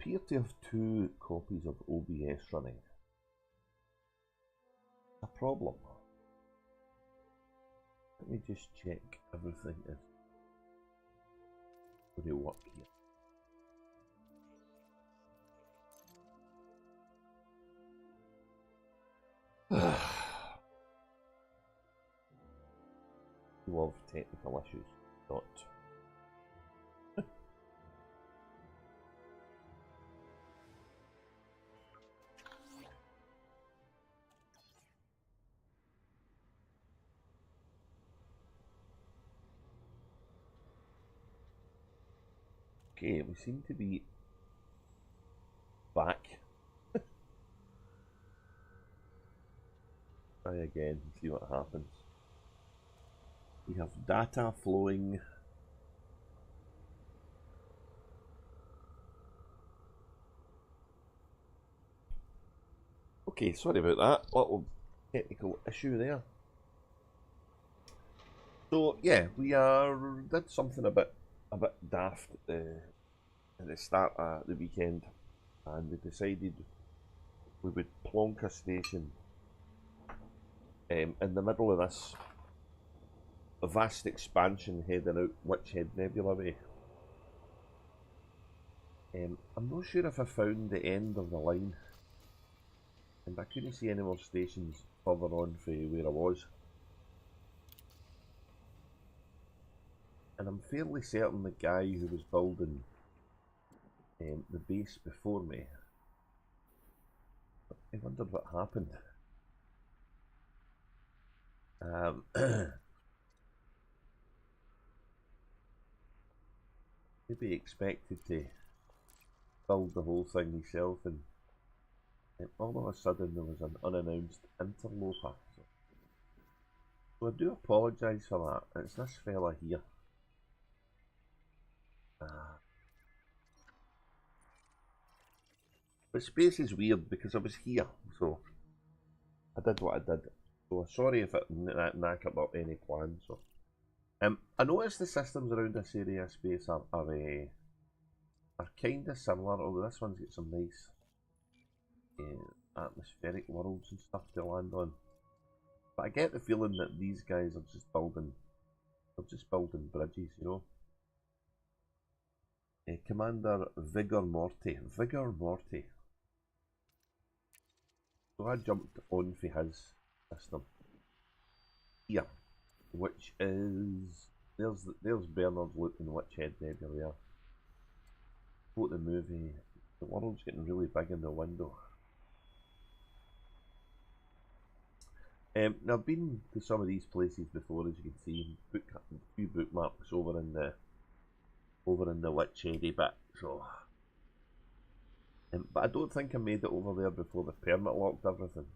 appear to have 2 copies of OBS running. A problem. Let me just check everything is going to work here. Love technical issues. Not. Okay, we seem to be back. Try again and see what happens. We have data flowing. Okay, sorry about that. Little technical issue there. So yeah, we did something a bit daft at the start of the weekend, and we decided we would plonk a station in the middle of this vast expansion heading out Witchhead Nebula way. I'm not sure if I found the end of the line, and I couldn't see any more stations further on from where I was. And I'm fairly certain the guy who was building the base before me, I wondered what happened. Maybe expected to build the whole thing himself, and all of a sudden there was an unannounced interloper. So I do apologise for that. It's this fella here. But space is weird because I was here, so I did what I did. So sorry if it knackered up any plans. So I noticed the systems around this area of space are kind of similar, although this one's got some nice atmospheric worlds and stuff to land on. But I get the feeling that these guys are just building bridges, you know. Commander Vigor Morty. So I jumped on for his system here, which is there's Bernard's looking Witchhead Nebula there. Quote the movie, the world's getting really big in the window. Now I've been to some of these places before, as you can see, a few bookmarks over in the Witchheady bit, so but I don't think I made it over there before the permit locked everything.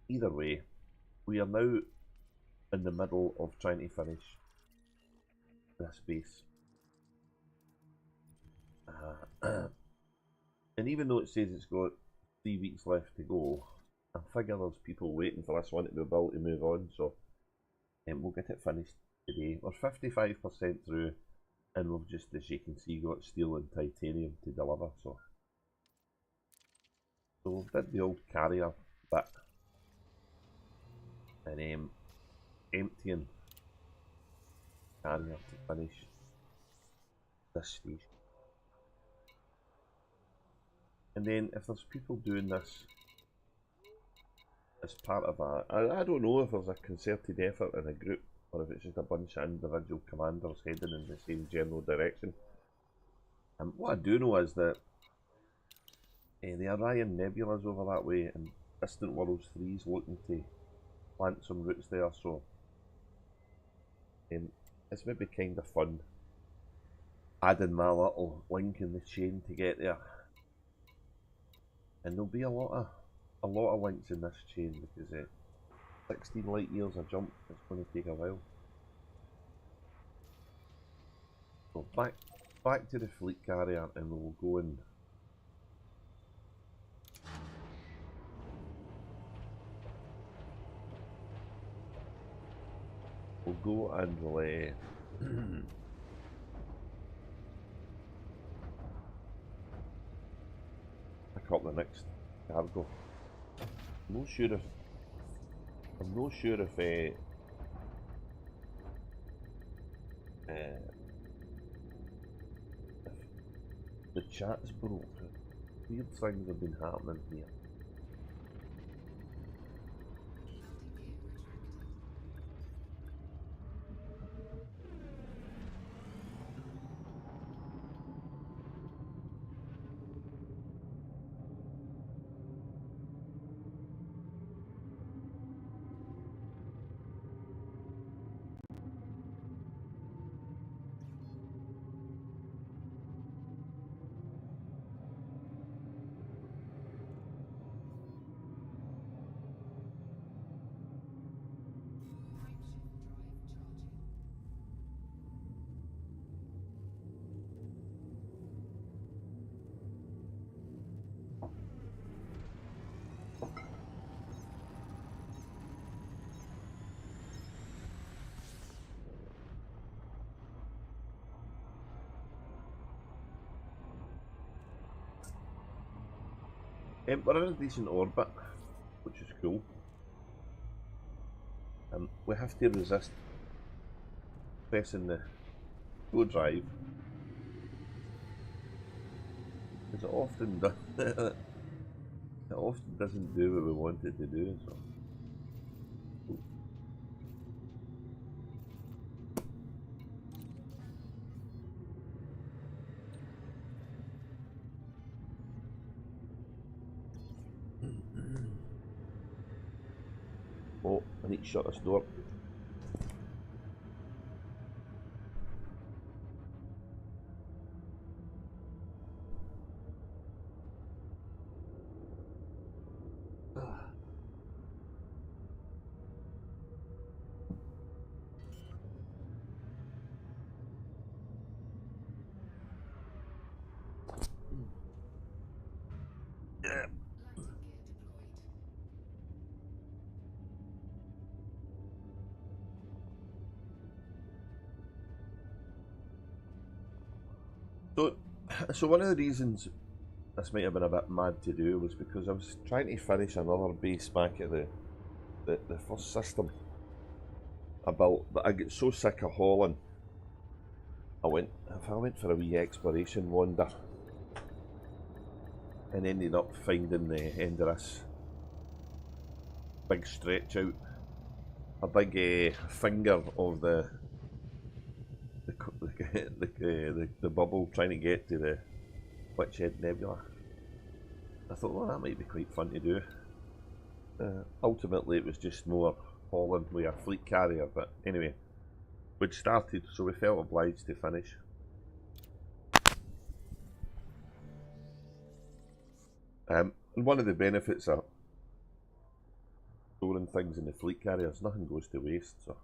Either way, we are now in the middle of trying to finish this base. And even though it says it's got 3 weeks left to go, I figure there's people waiting for this one to be able to move on, so we'll get it finished today. We're 55% through, and we've just, as you can see, got steel and titanium to deliver. So we've did the old carrier bit, and emptying carrier to finish this station. And then if there's people doing this as part of I don't know if there's a concerted effort in a group, or if it's just a bunch of individual commanders heading in the same general direction. And what I do know is that the Orion Nebula is over that way, and Distant Worlds 3 is looking to plant some roots there, so it's maybe kind of fun adding my little link in the chain to get there. And there'll be a lot of links in this chain, because 16 light years a jump, it's going to take a while. So back to the fleet carrier, and we'll go in. We'll go and we'll pick up the next cargo. I'm not sure if the chat's broke. Weird things have been happening here. We're in a decent orbit, which is cool. We have to resist pressing the go drive, because it often does. It often doesn't do what we want it to do. So. Oh, I need to shut this door. So one of the reasons this might have been a bit mad to do was because I was trying to finish another base back at the first system I built, but I get so sick of hauling. I went for a wee exploration wander and ended up finding the end of this big stretch out, a big finger of the bubble trying to get to the Witchhead Nebula. I thought, well, that might be quite fun to do. Ultimately, it was just more hauling with a fleet carrier, but anyway, we'd started, so we felt obliged to finish. And one of the benefits of storing things in the fleet carriers, nothing goes to waste, so.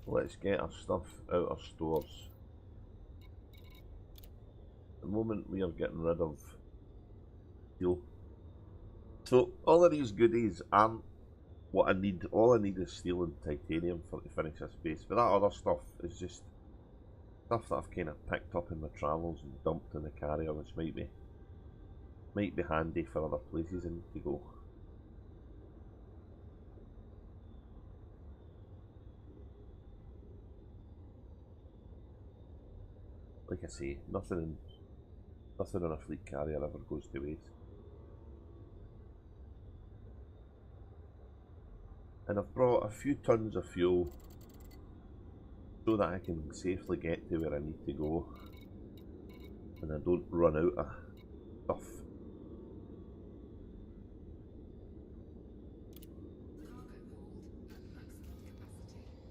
Let's get our stuff out of stores. At the moment we are getting rid of steel. So all of these goodies aren't what I need. All I need is steel and titanium to finish this base. But that other stuff is just stuff that I've kind of picked up in my travels and dumped in the carrier, which might be handy for other places I need to go. Like I say, nothing on a fleet carrier ever goes to waste. And I've brought a few tons of fuel so that I can safely get to where I need to go and I don't run out of stuff.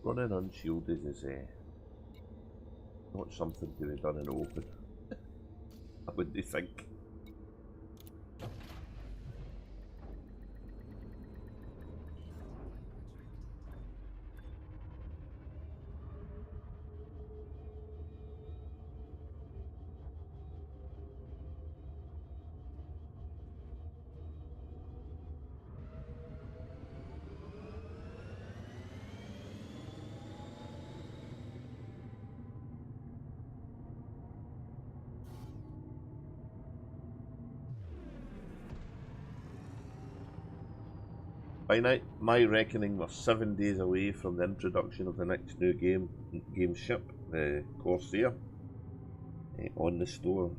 Running unshielded is not something to be done in open. I wouldn't think. By my reckoning, we're 7 days away from the introduction of the next new game ship, the Corsair, on the store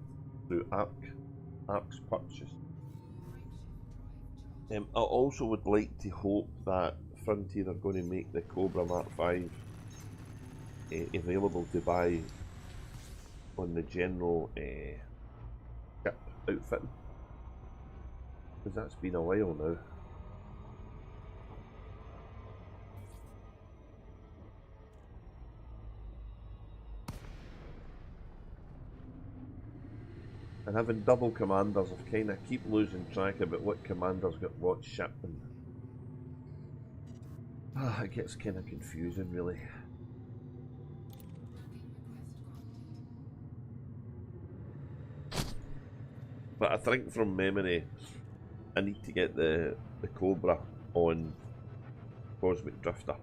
through Ark's purchase. I also would like to hope that Frontier are going to make the Cobra Mark 5 available to buy on the general ship outfitting, because that's been a while now. And having double commanders, I kind of keep losing track about what commanders got what ship, and it gets kind of confusing, really. But I think from memory, I need to get the Cobra on Cosmic Drifter,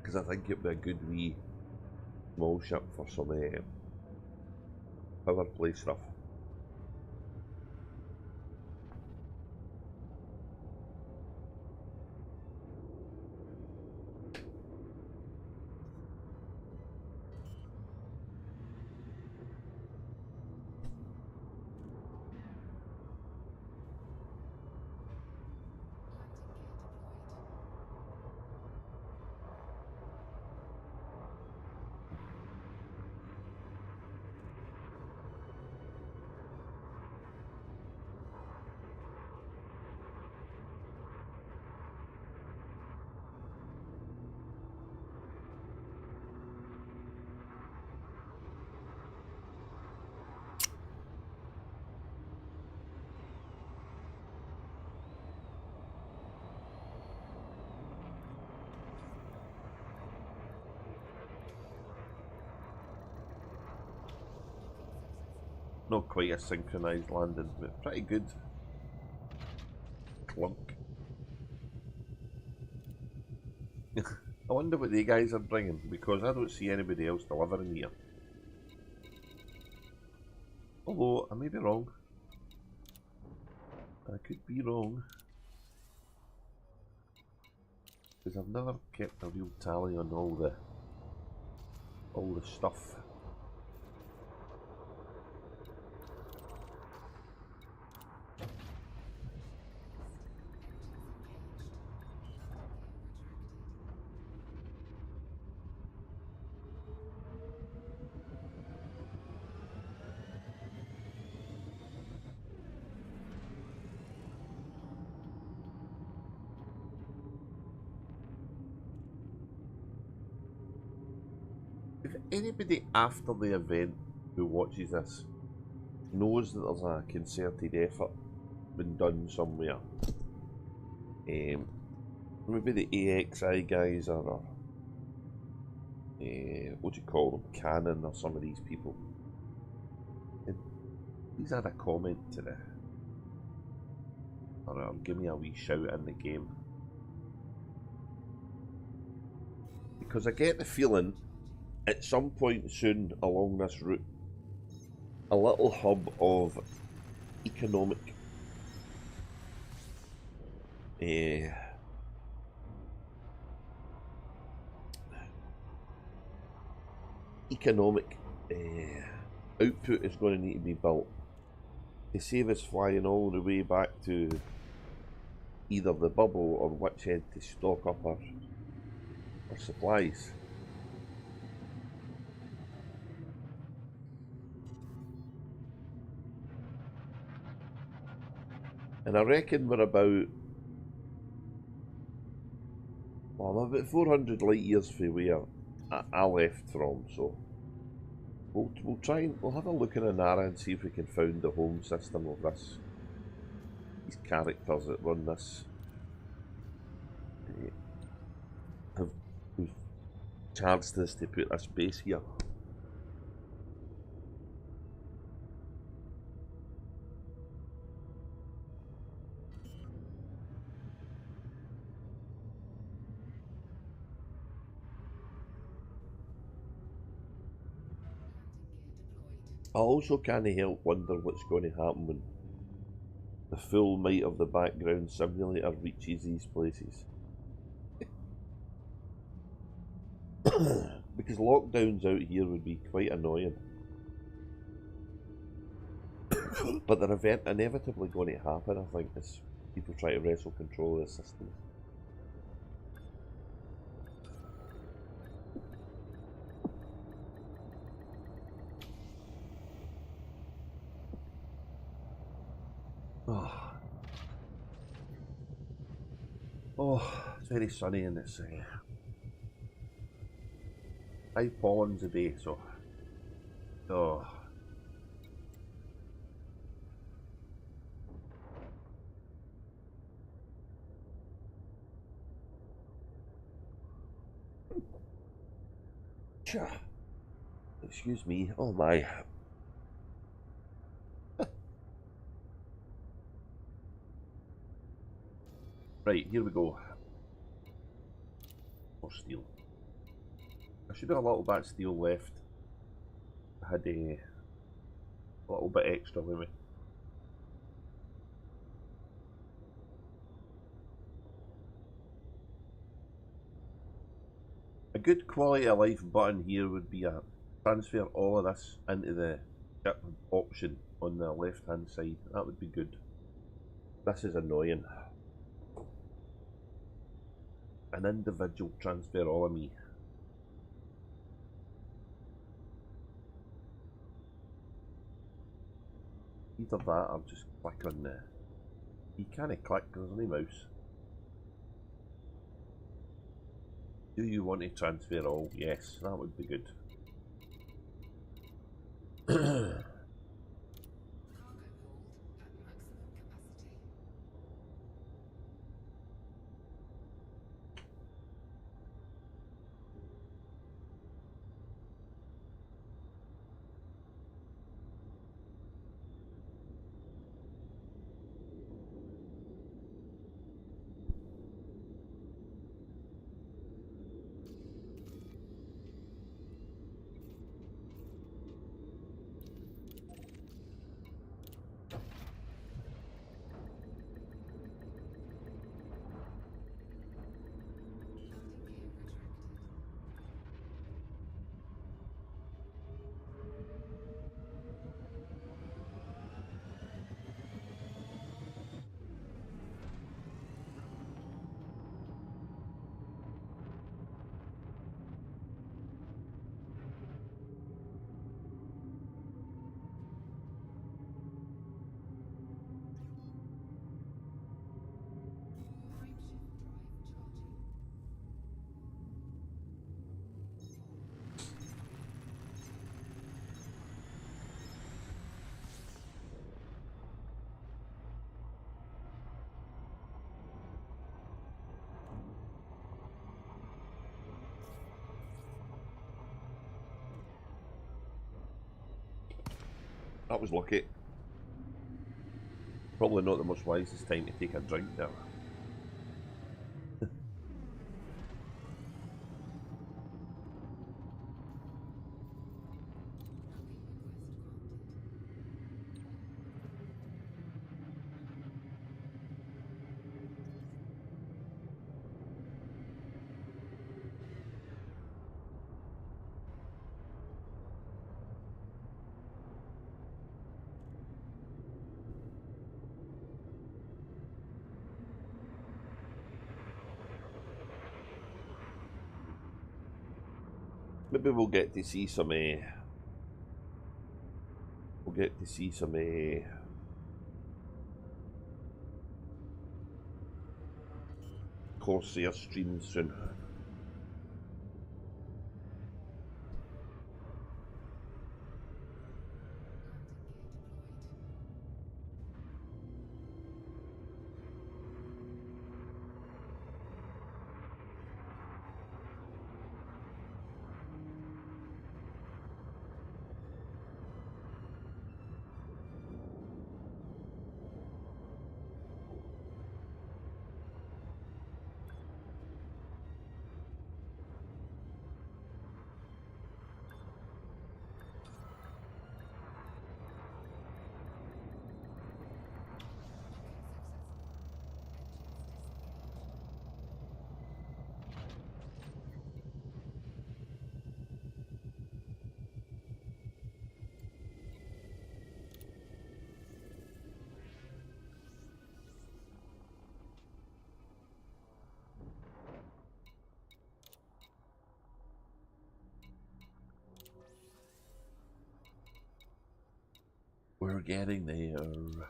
because I think it'd be a good wee small ship for some power play stuff. Not quite a synchronised landing, but pretty good. Clunk. I wonder what the guys are bringing, because I don't see anybody else delivering here. Although, I may be wrong. I could be wrong. Because I've never kept a real tally on all the stuff. If anybody after the event who watches this knows that there's a concerted effort been done somewhere, maybe the AXI guys or what do you call them, Canon, or some of these people, please add a comment to the, or give me a wee shout in the game, because I get the feeling at some point soon along this route, a little hub of economic output is going to need to be built to save us flying all the way back to either the bubble or which end to stock up our supplies. And I reckon we're about, well, I'm about 400 light years from where I left from, so we'll try and we'll have a look in Anara and see if we can find the home system of these characters that run this, who've charged us to put this base here. I also can't help wonder what's going to happen when the full might of the background simulator reaches these places. Because lockdowns out here would be quite annoying. But they're inevitably going to happen, I think, as people try to wrestle control of the systems. Oh, it's very sunny and it's 5 pollens a day, so oh. Excuse me, oh my. Right, here we go. More steel. I should have a little bit of steel left. I had a little bit extra with me. A good quality of life button here would be a transfer all of this into the ship option on the left hand side. That would be good. This is annoying. An individual transfer all of me. Either that or just click on the... You can't click because there's no mouse. Do you want to transfer all? Yes, that would be good. That was lucky. Probably not the most wisest time to take a drink there. Maybe we'll get to see some Corsair streams soon. We're getting there.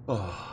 Oh.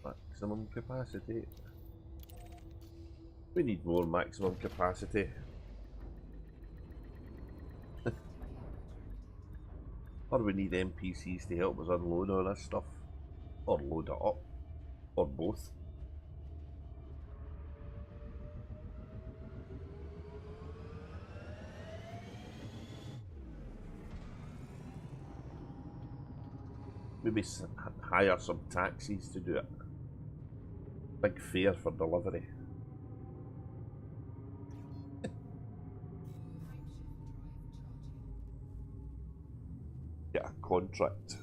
Maximum capacity. We need more maximum capacity. Or we need NPCs to help us unload all this stuff. Or load it up. Or both. Maybe hire some taxis to do it. Big fare for delivery. Get a contract.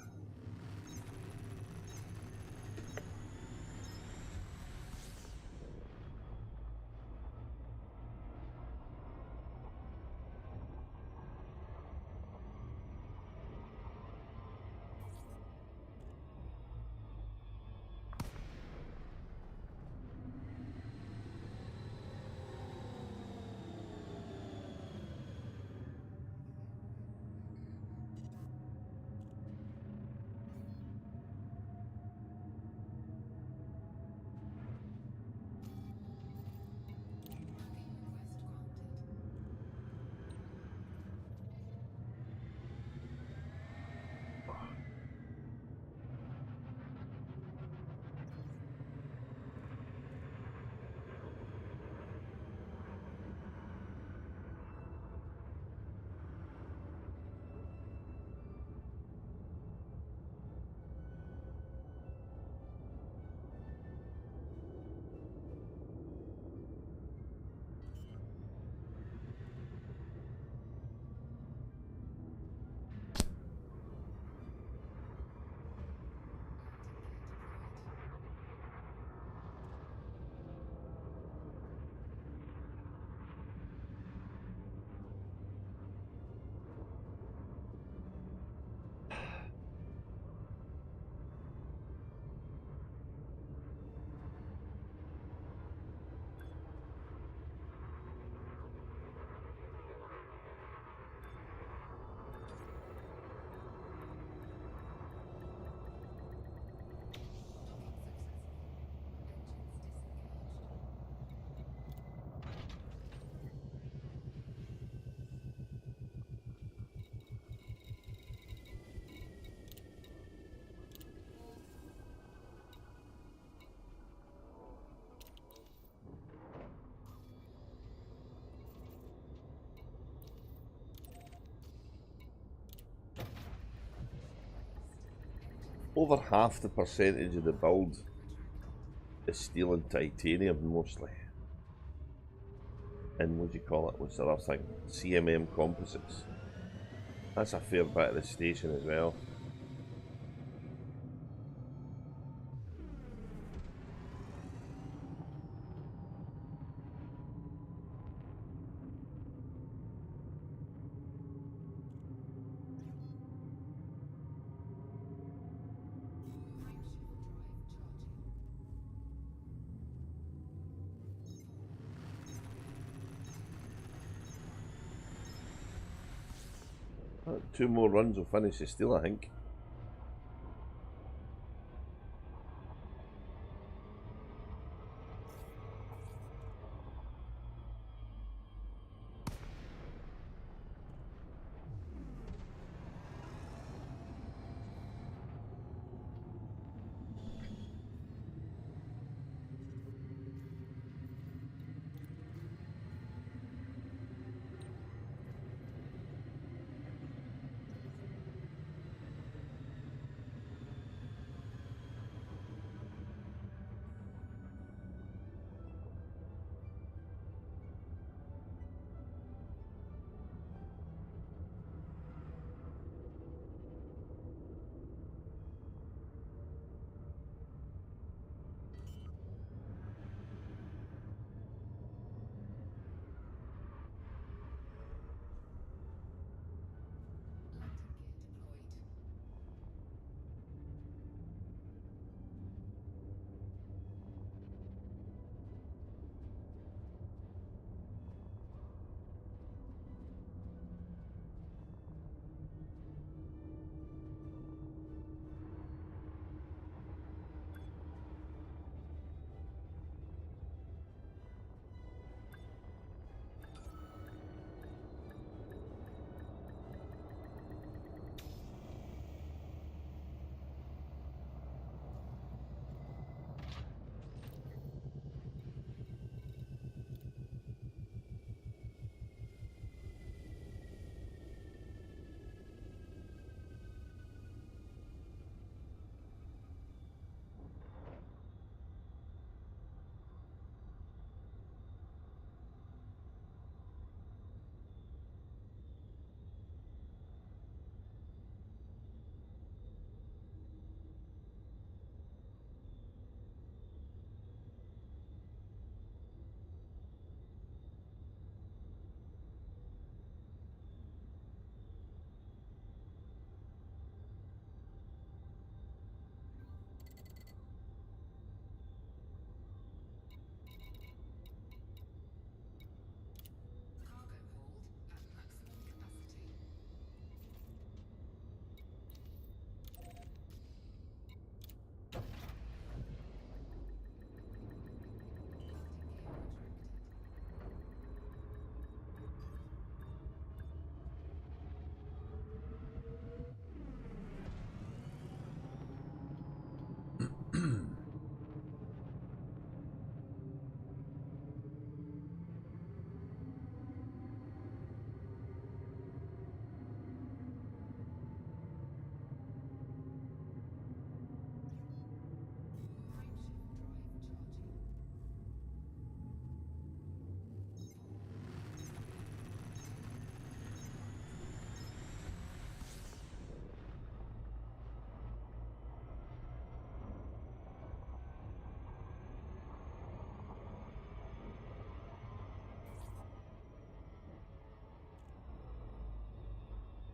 over half the percentage of the build is steel and titanium mostly. And what do you call it? What's the other thing? CMM composites. That's a fair bit of the station as well. Two more runs will finish the steel, I think.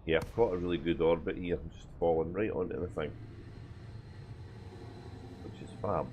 Yeah, I've got a really good orbit here. I'm just falling right onto the thing, which is fab.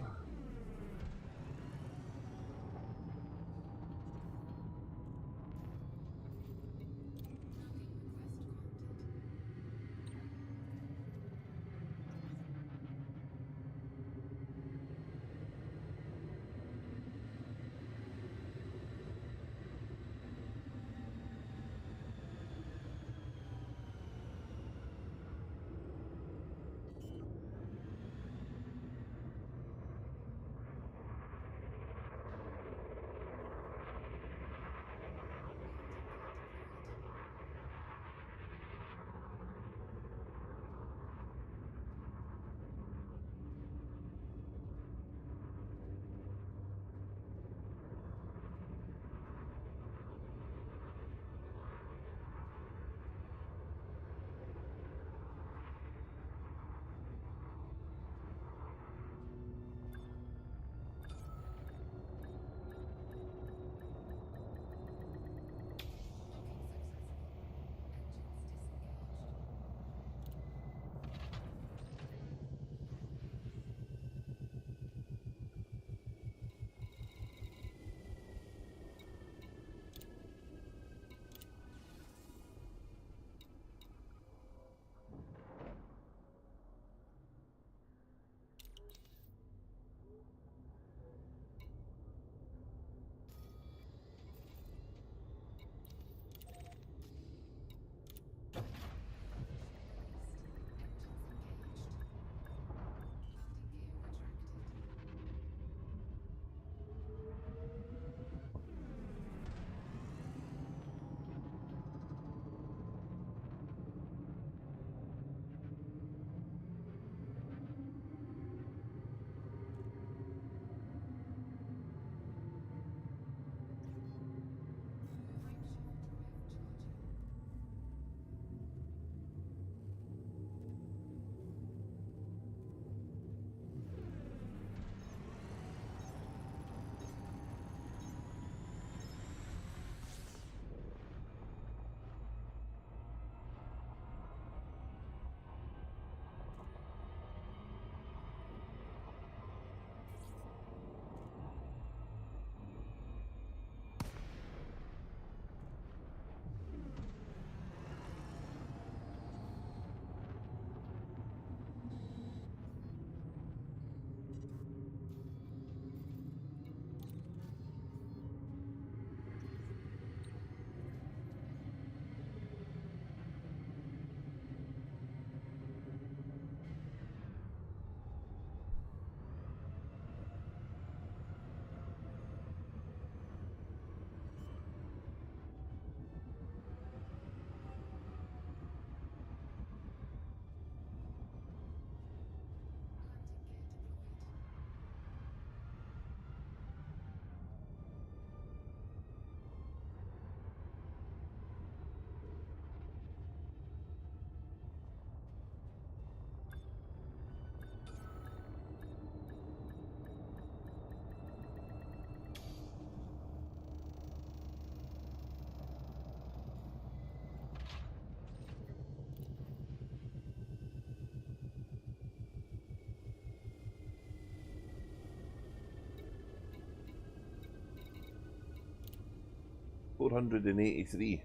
483.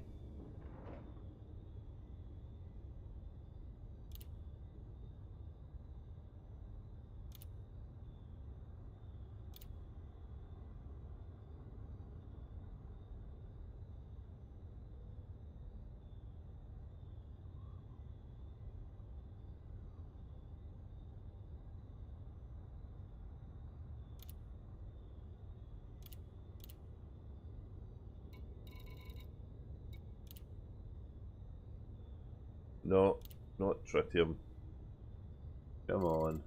No, not tritium. Come on.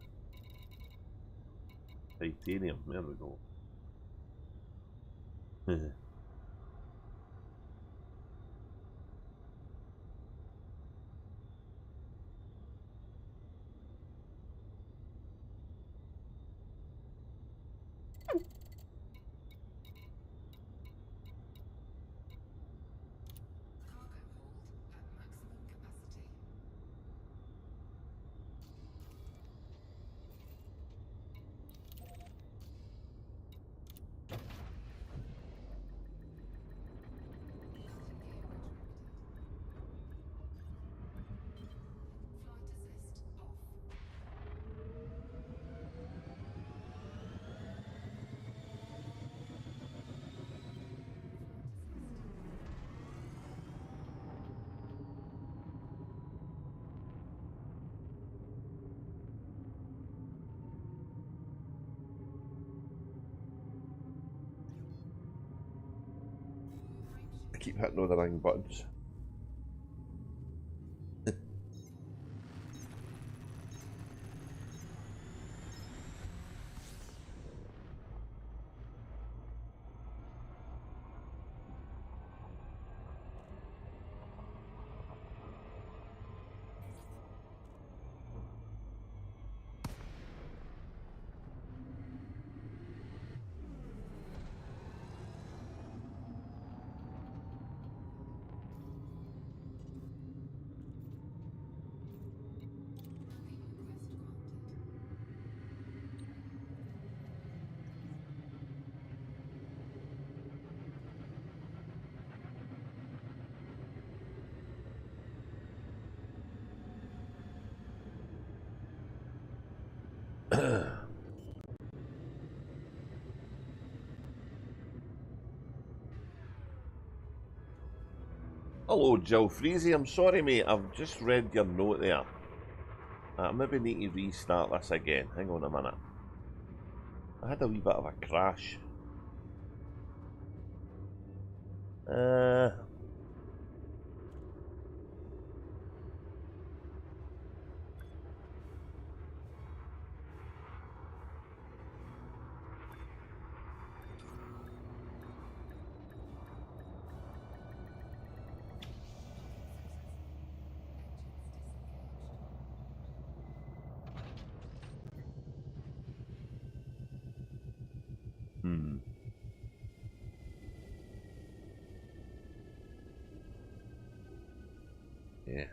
Titanium, there we go. I keep hitting all the wrong buttons. Hello, Jill Freezy. I'm sorry, mate. I've just read your note there. I maybe need to restart this again. Hang on a minute. I had a wee bit of a crash. Yeah.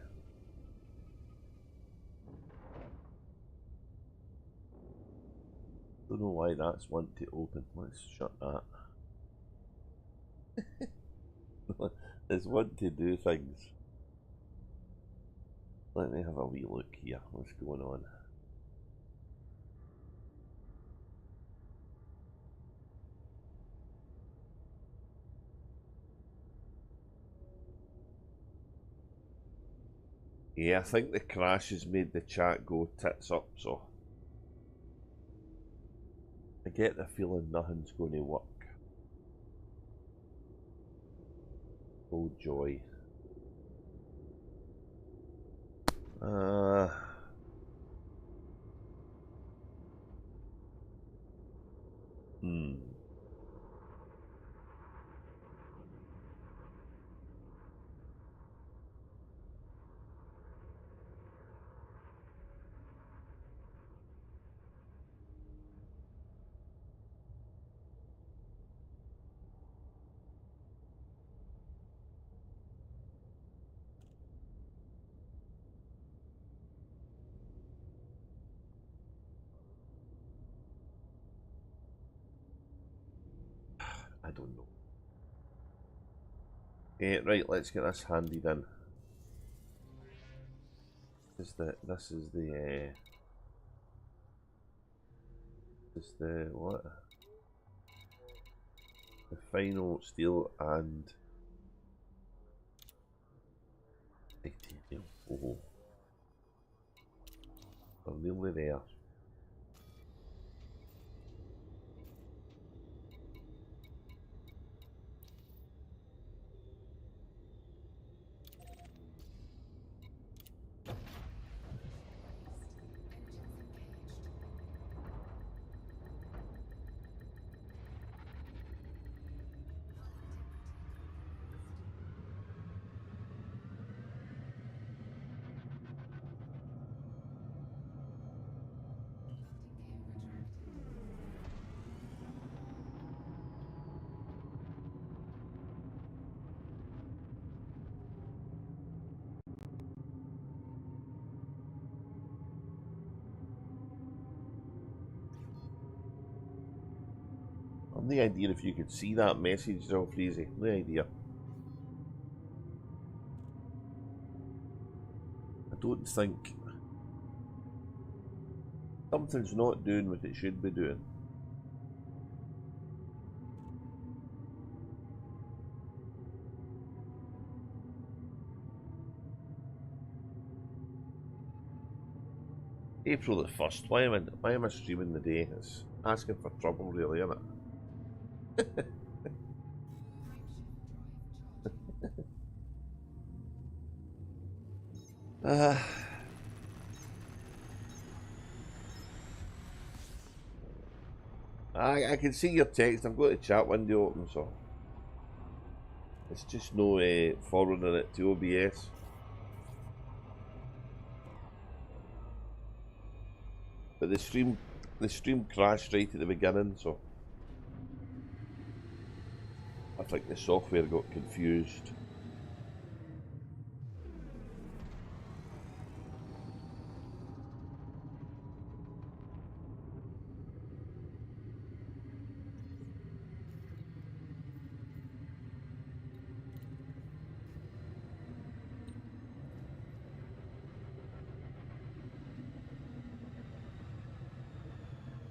Don't know why that's one to open. Let's shut that. It's one to do things. Let me have a wee look here. What's going on? Yeah, I think the crash has made the chat go tits up, so I get the feeling nothing's going to work. Oh joy. Right, let's get this handy then. This is the what? The final steel and titanium. Oh, we're nearly there. I've no idea if you could see that message though, Freezy. No idea. I don't think something's not doing what it should be doing. April the 1st. Why am I streaming the day? It's asking for trouble, really, isn't it? I can see your text. I've got the chat window open, so it's just no forwarding it to OBS. But the stream crashed right at the beginning, so I think the software got confused.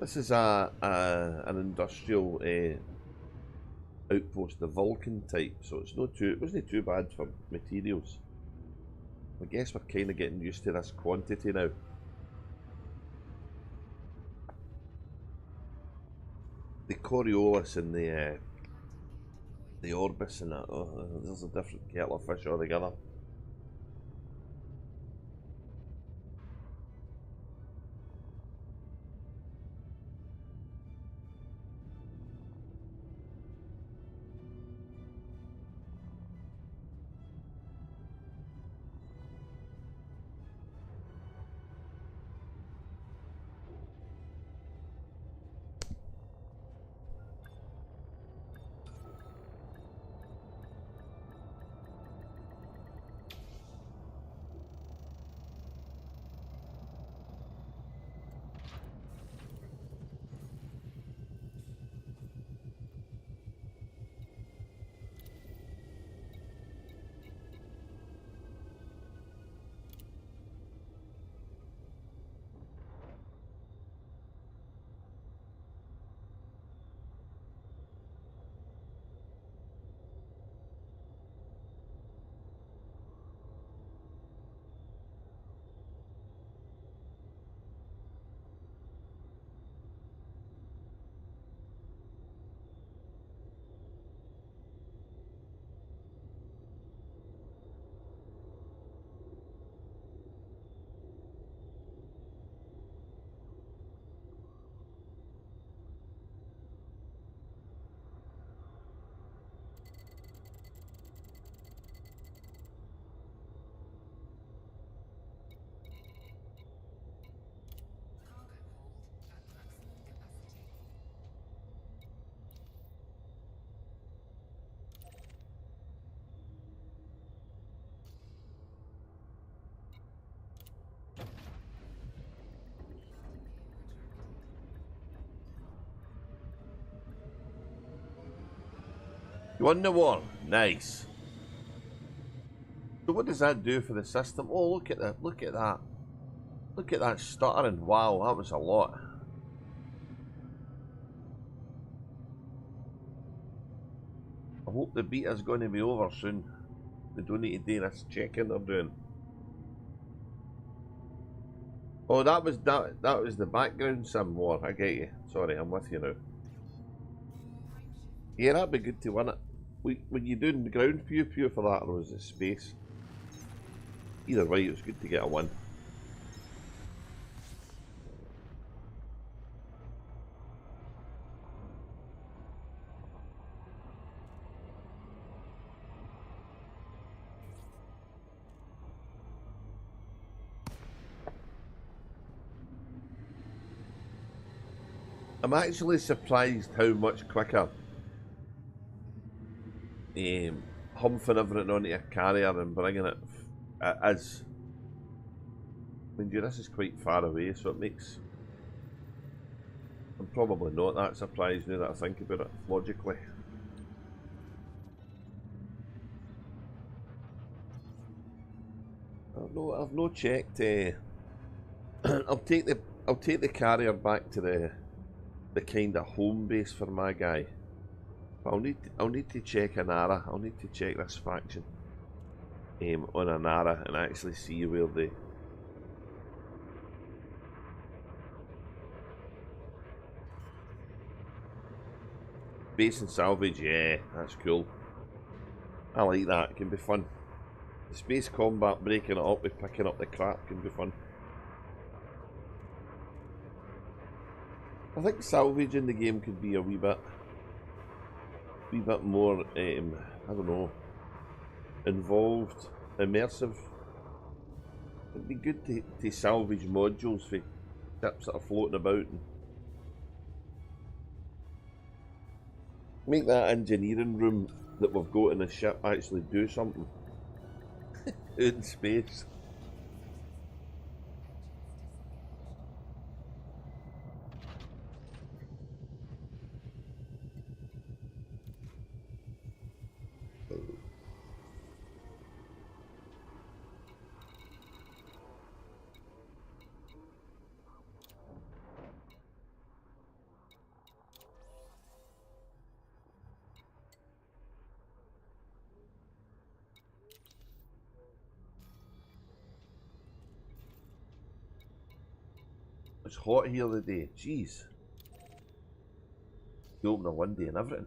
This is an industrial outpost, the Vulcan type, so it wasn't too bad for materials. I guess we're kind of getting used to this quantity now. The Coriolis and the Orbis and that, there's a different kettle of fish altogether. You won the war. Nice. what does that do for the system? Oh, look at that! Look at that! Look at that stuttering! Wow, that was a lot. I hope the beta's going to be over soon. They don't need to do this checking they're doing. Oh, that was the background sim war. I get you. Sorry, I'm with you now. Yeah, that'd be good to win it. Were you doing the ground pew pew for that, or was it space? Either way, it was good to get a win. I'm actually surprised how much quicker humping everything onto a carrier and bringing it is. Mind you, this is quite far away, so it makes... I'm probably not that surprised now that I think about it logically. I've no checked. I'll take the carrier back to the kind of home base for my guy. But I'll need to check Anara. I'll need to check this faction on Anara and actually see where the base and salvage. Yeah, that's cool. I like that. It can be fun. The space combat, breaking it up with picking up the crap, can be fun. I think salvage in the game could be a wee bit more, I don't know, involved, immersive. It'd be good to salvage modules for ships that are floating about and make that engineering room that we've got in the ship actually do something out in space. It's hot here today. Jeez. You open a window and everything.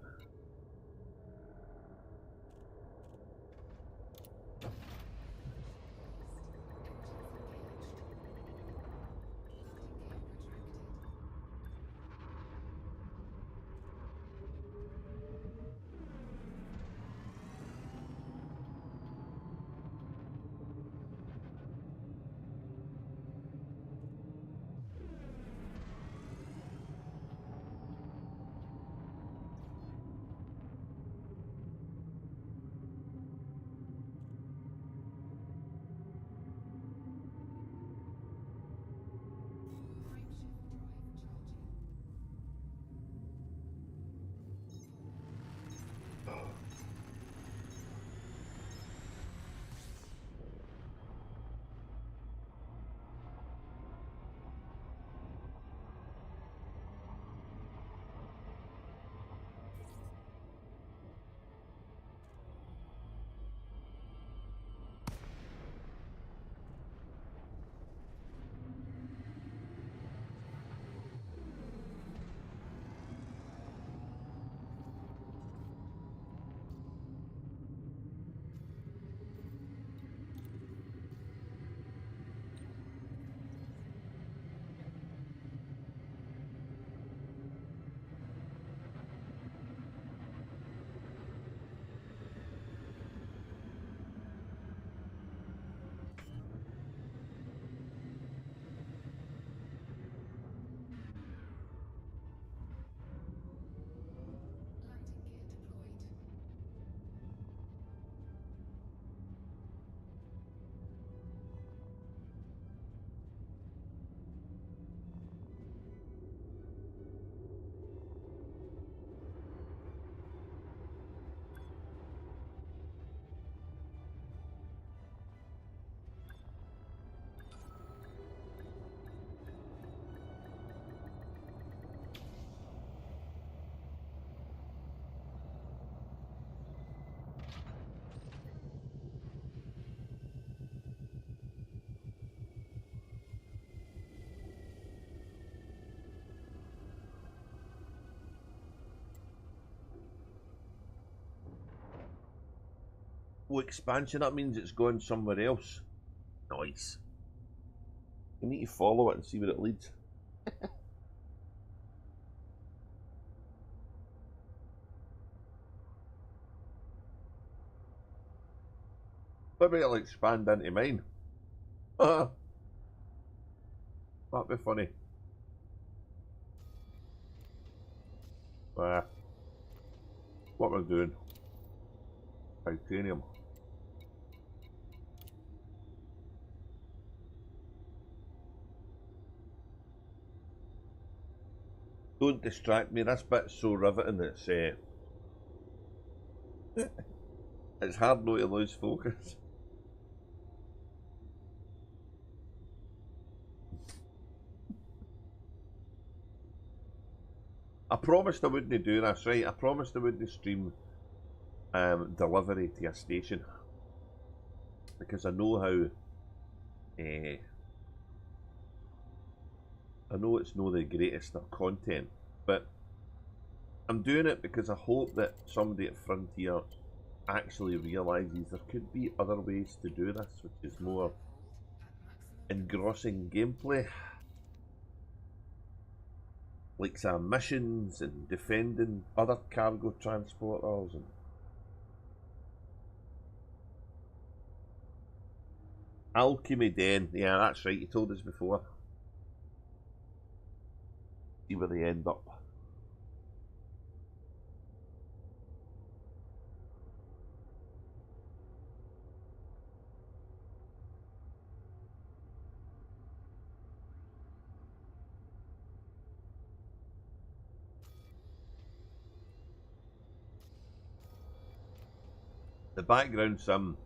Oh, expansion, that means it's going somewhere else. Nice. You need to follow it and see where it leads. Maybe it'll expand into mine. That'd be funny. What we're doing. Titanium. Don't distract me, this bit's so riveting it's it's hard not to lose focus. I promised I wouldn't do this, right? I promised I wouldn't stream delivery to a station. Because I know how I know it's not the greatest of content, but I'm doing it because I hope that somebody at Frontier actually realises there could be other ways to do this, which is more engrossing gameplay. Like some missions and defending other cargo transporters and Alchemy Den, yeah, that's right, you told us before. See where they end up. The background sim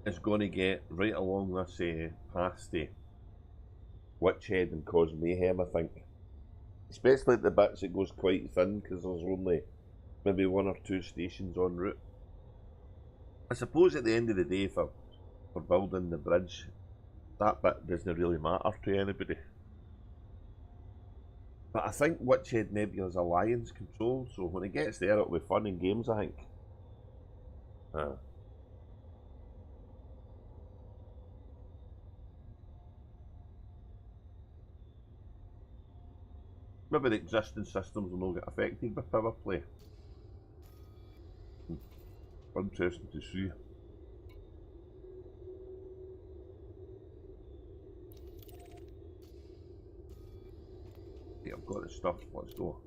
is going to get right along this past Witch Head and cause mayhem, I think. Especially at the bits it goes quite thin because there's only maybe one or two stations en route. I suppose at the end of the day for building the bridge, that bit doesn't really matter to anybody. But I think Witchhead Nebula's Alliance control, so when it gets there it'll be fun in games, I think. Maybe the existing systems will not get affected by power play. Interesting to see. Yeah, I've got the stuff, let's go.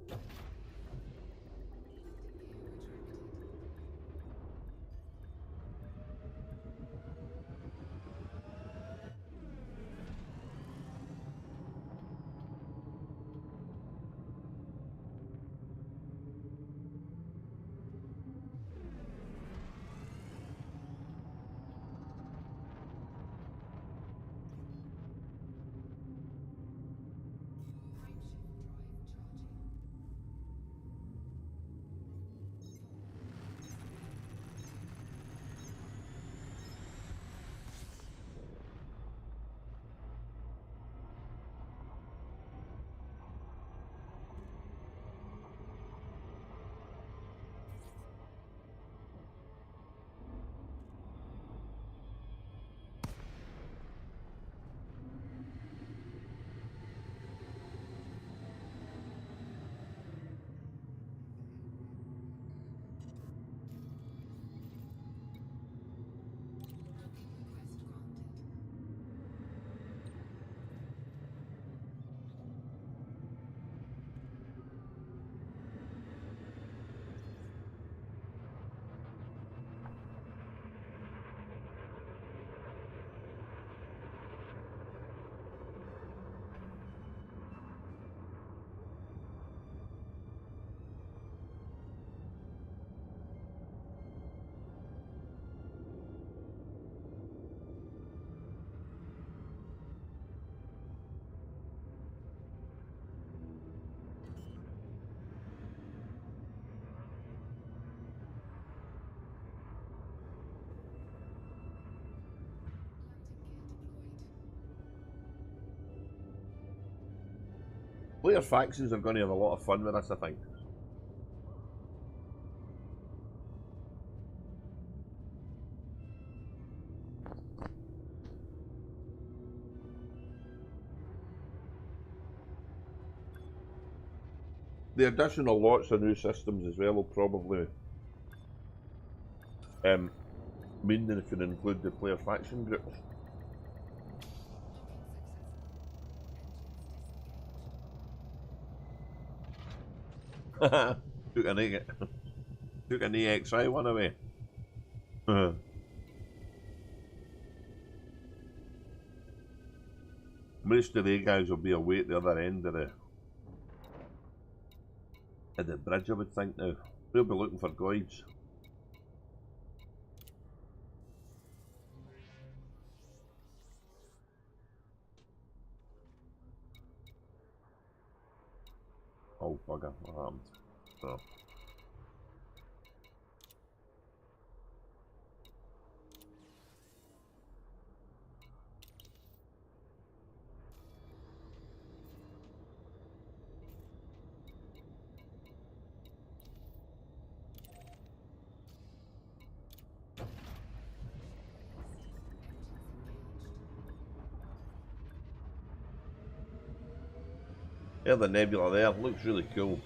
Player factions are going to have a lot of fun with this, I think. The addition of lots of new systems as well will probably mean that if you include the player faction groups. took an EXI one away. Most of the guys will be away at the other end of the bridge, I would think now. They'll be looking for guides. Oh bugger, what happened? Oh. There's the nebula there, looks really cool.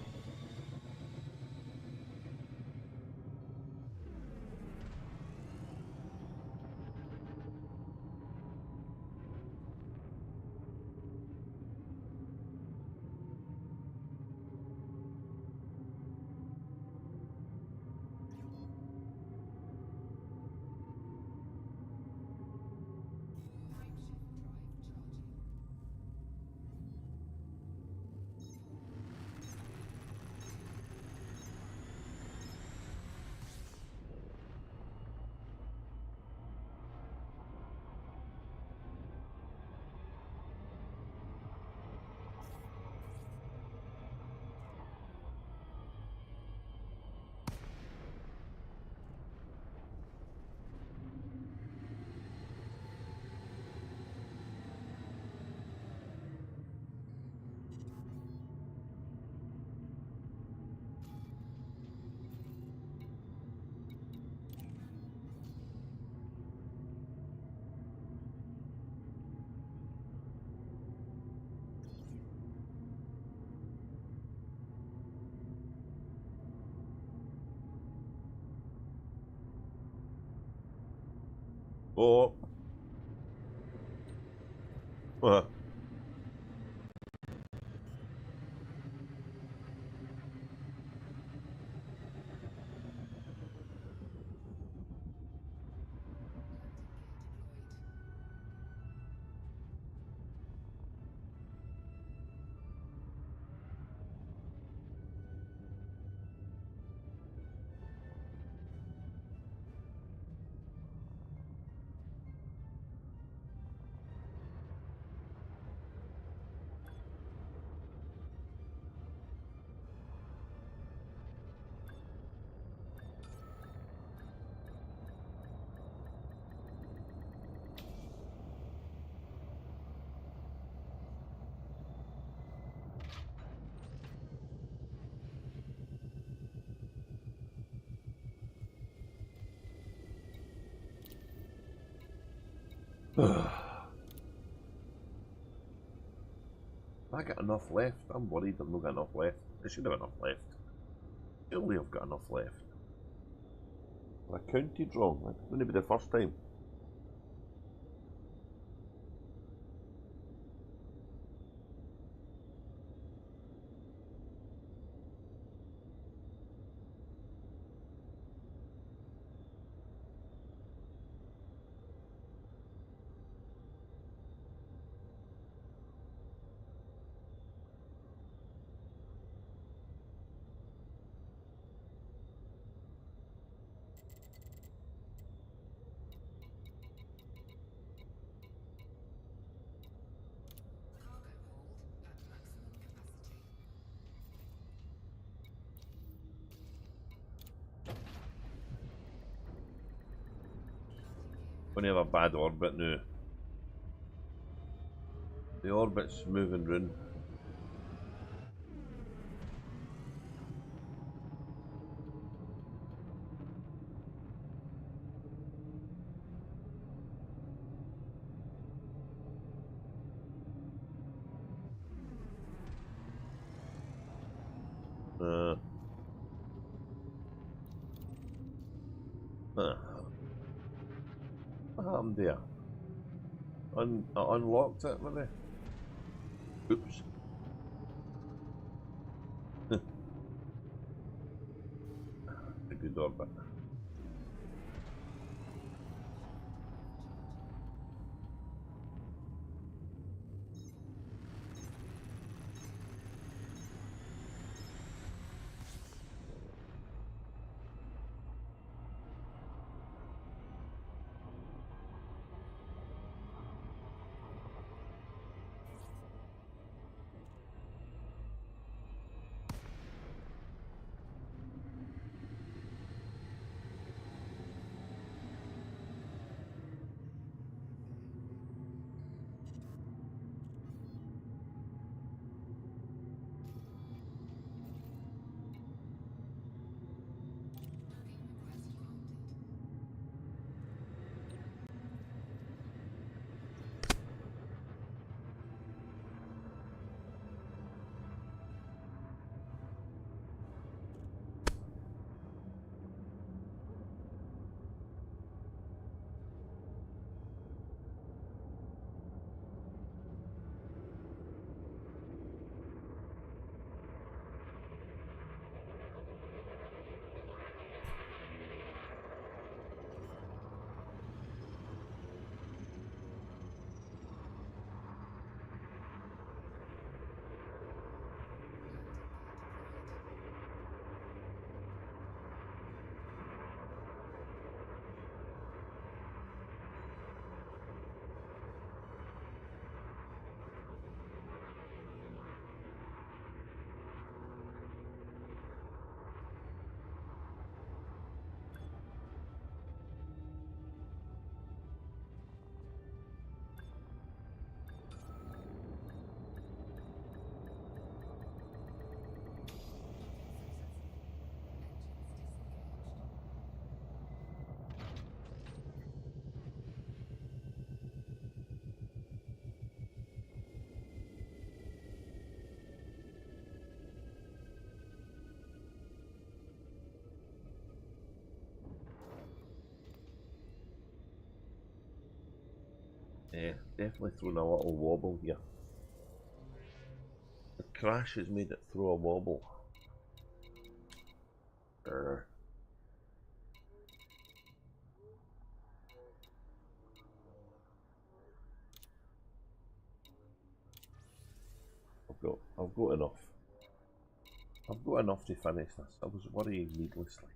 Oh. I got enough left. I'm worried I've not got enough left. I should have enough left. Surely I've got enough left. I counted wrong. It wouldn't be the first time. Going to have a bad orbit now. The orbit's moving round. Uh, what happened there? I unlocked it, maybe? Oops. A good orbit. Yeah, definitely throwing a little wobble here. The crash has made it throw a wobble. Grr. I've got enough. I've got enough to finish this. I was worrying needlessly.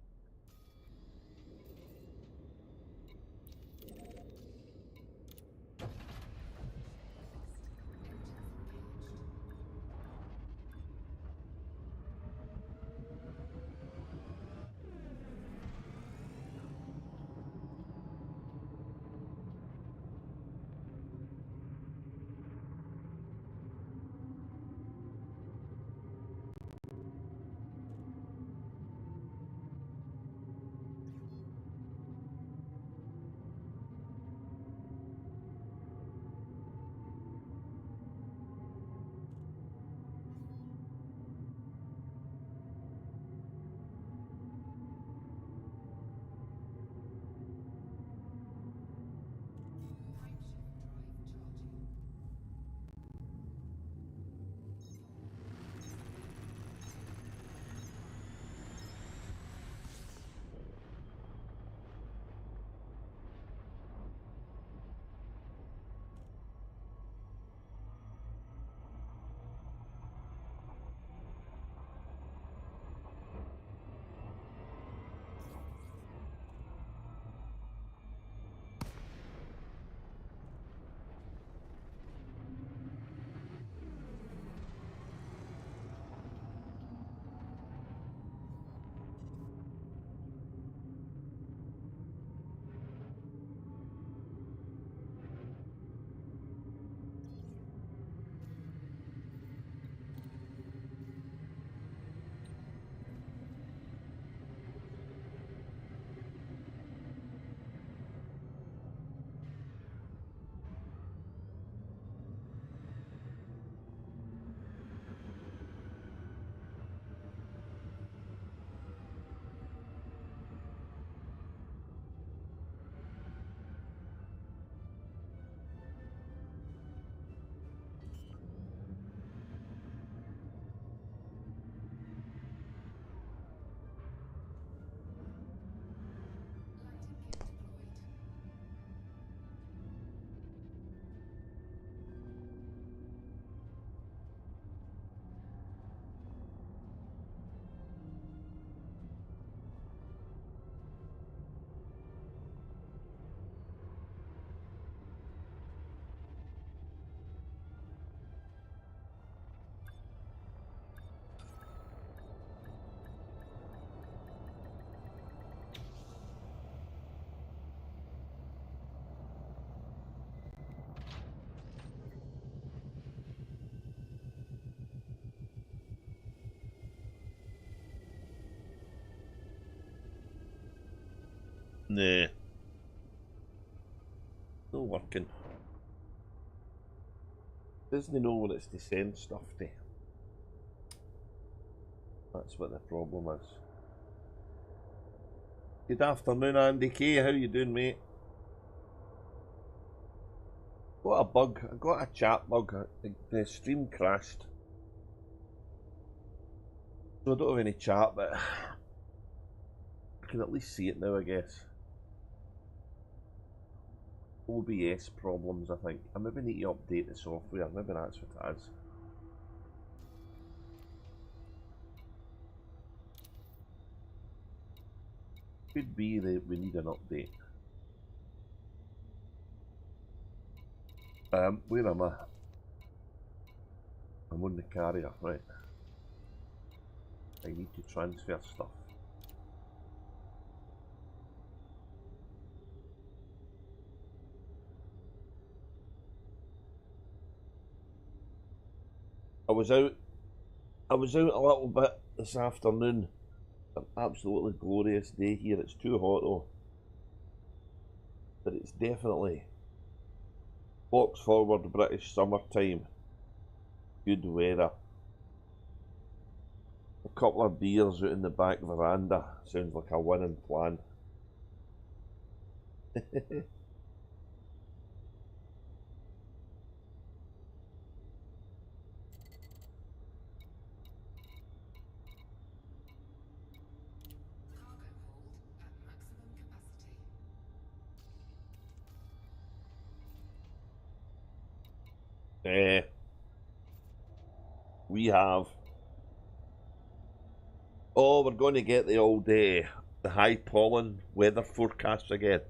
Nah. No working. Doesn't know when it's to send stuff to. That's what the problem is. Good afternoon, Andy K. How you doing, mate? Got a bug. I got a chat bug. The stream crashed. So I don't have any chat, but I can at least see it now, I guess. OBS problems, I think. I maybe need to update the software. Maybe that's what it is. Could be that we need an update. Where am I? I'm on the carrier, right. I need to transfer stuff. I was out a little bit this afternoon. An absolutely glorious day here. It's too hot though. But it's definitely walks forward British summertime. Good weather. A couple of beers out in the back veranda. Sounds like a winning plan. We have. Oh, we're going to get the old the high pollen weather forecasts again.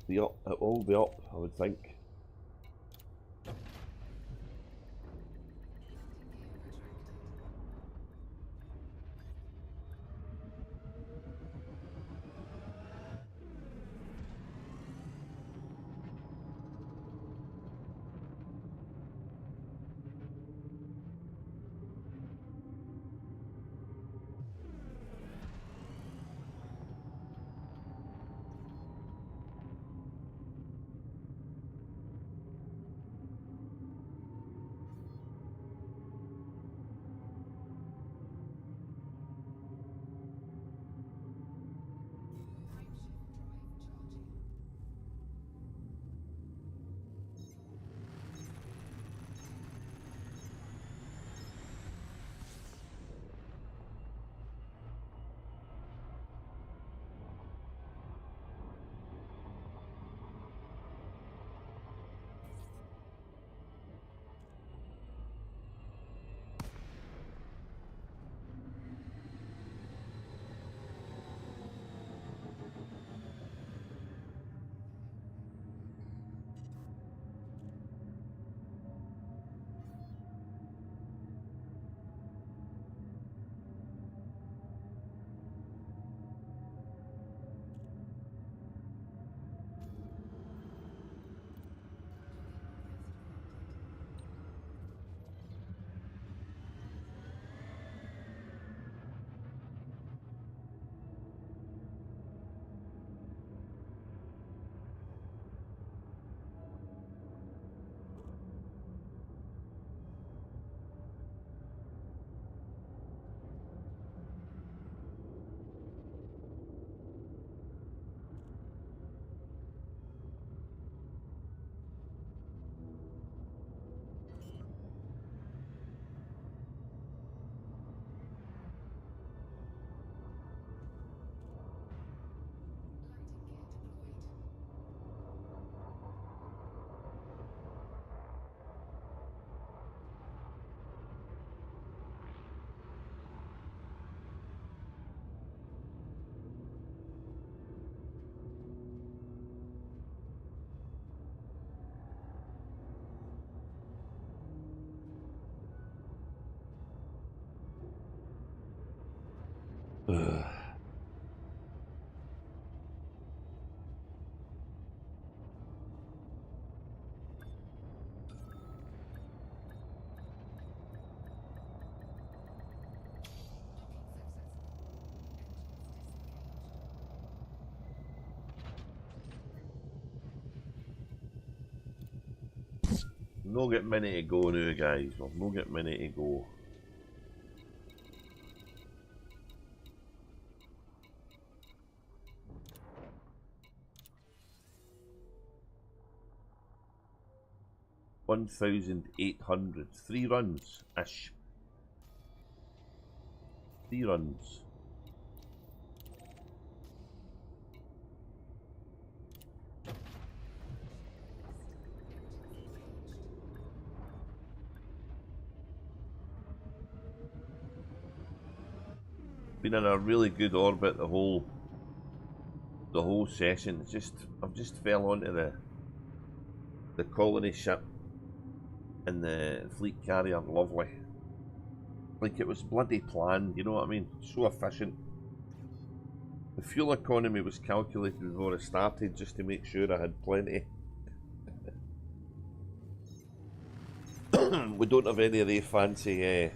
It will be up, I would think. No get many to go now, guys. We've no get many to go. $1,800. 3 runs ish. 3 runs. Been in a really good orbit the whole session. It's just I've just fell onto the colony ship and the fleet carrier. Lovely. Like it was bloody planned, you know what I mean? So efficient. The fuel economy was calculated before it started just to make sure I had plenty. We don't have any of the fancy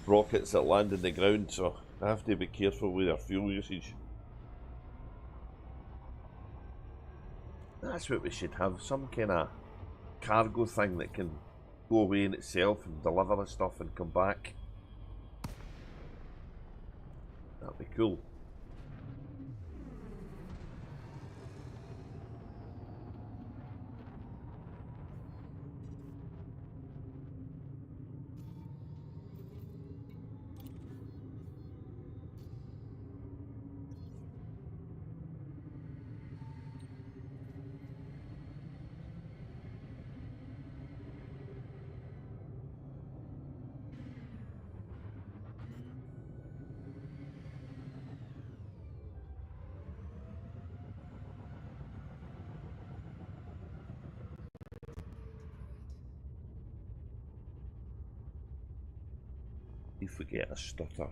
rockets that land in the ground, so I have to be careful with our fuel usage. That's what we should have, some kind of cargo thing that can go away in itself and deliver the stuff and come back. That'd be cool. If we get a stutter.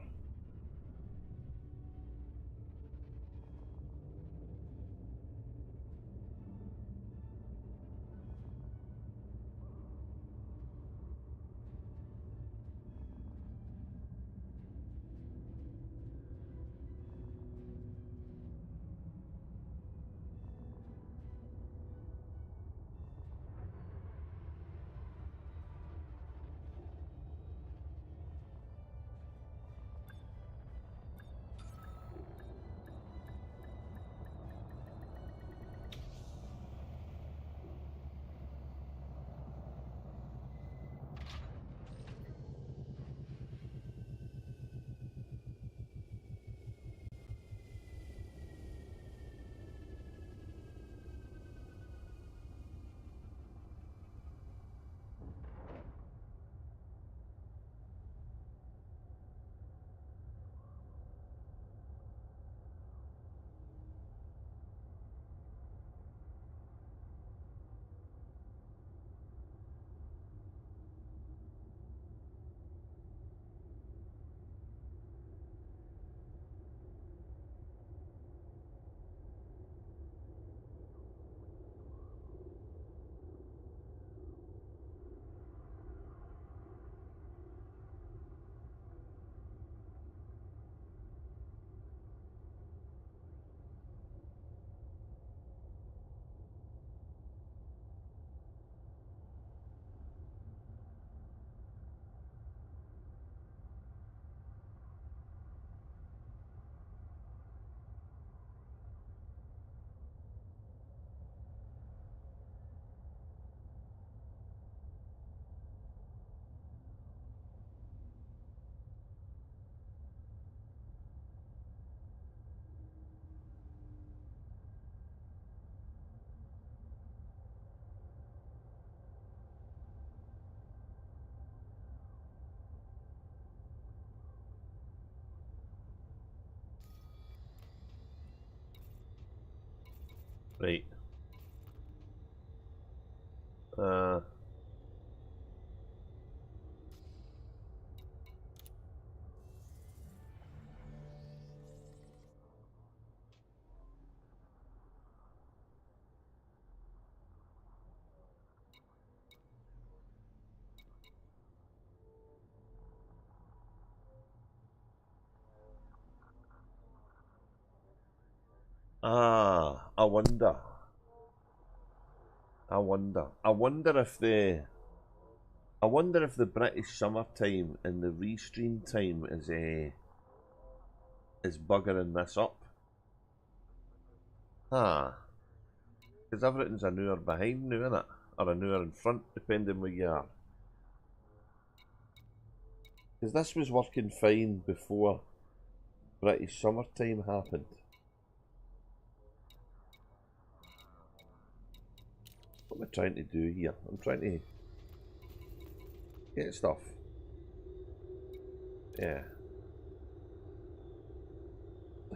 Right. I wonder. I wonder if the I wonder if the British summertime and the restream time is buggering this up. Ah, because everything's an hour behind now, isn't it? Or an hour in front, depending where you are. Because this was working fine before British summertime happened. What am I trying to do here? I'm trying to get stuff. Yeah.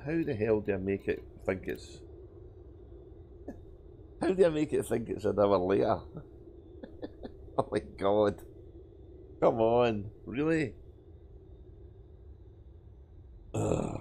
How the hell do I make it think it's... How do I make it think it's an hour later? Oh my god. Come on. Really? Ugh.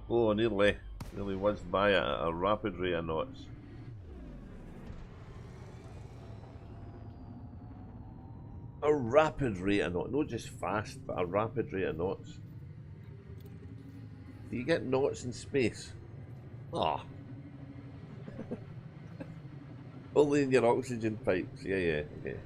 Oh, nearly whizzed by at a rapid rate of knots. A rapid rate of knots, not just fast, but a rapid rate of knots. Do you get knots in space? Ah. Only in your oxygen pipes. Yeah, okay.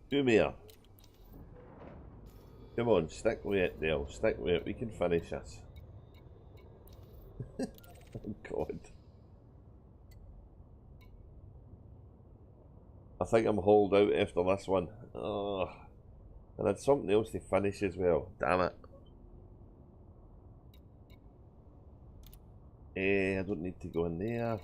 Do me a. Come on, stick with it, Dale. Stick with it. We can finish this. Oh god. I think I'm holed out after this one. Oh. And I had something else to finish as well. Damn it. I don't need to go in there.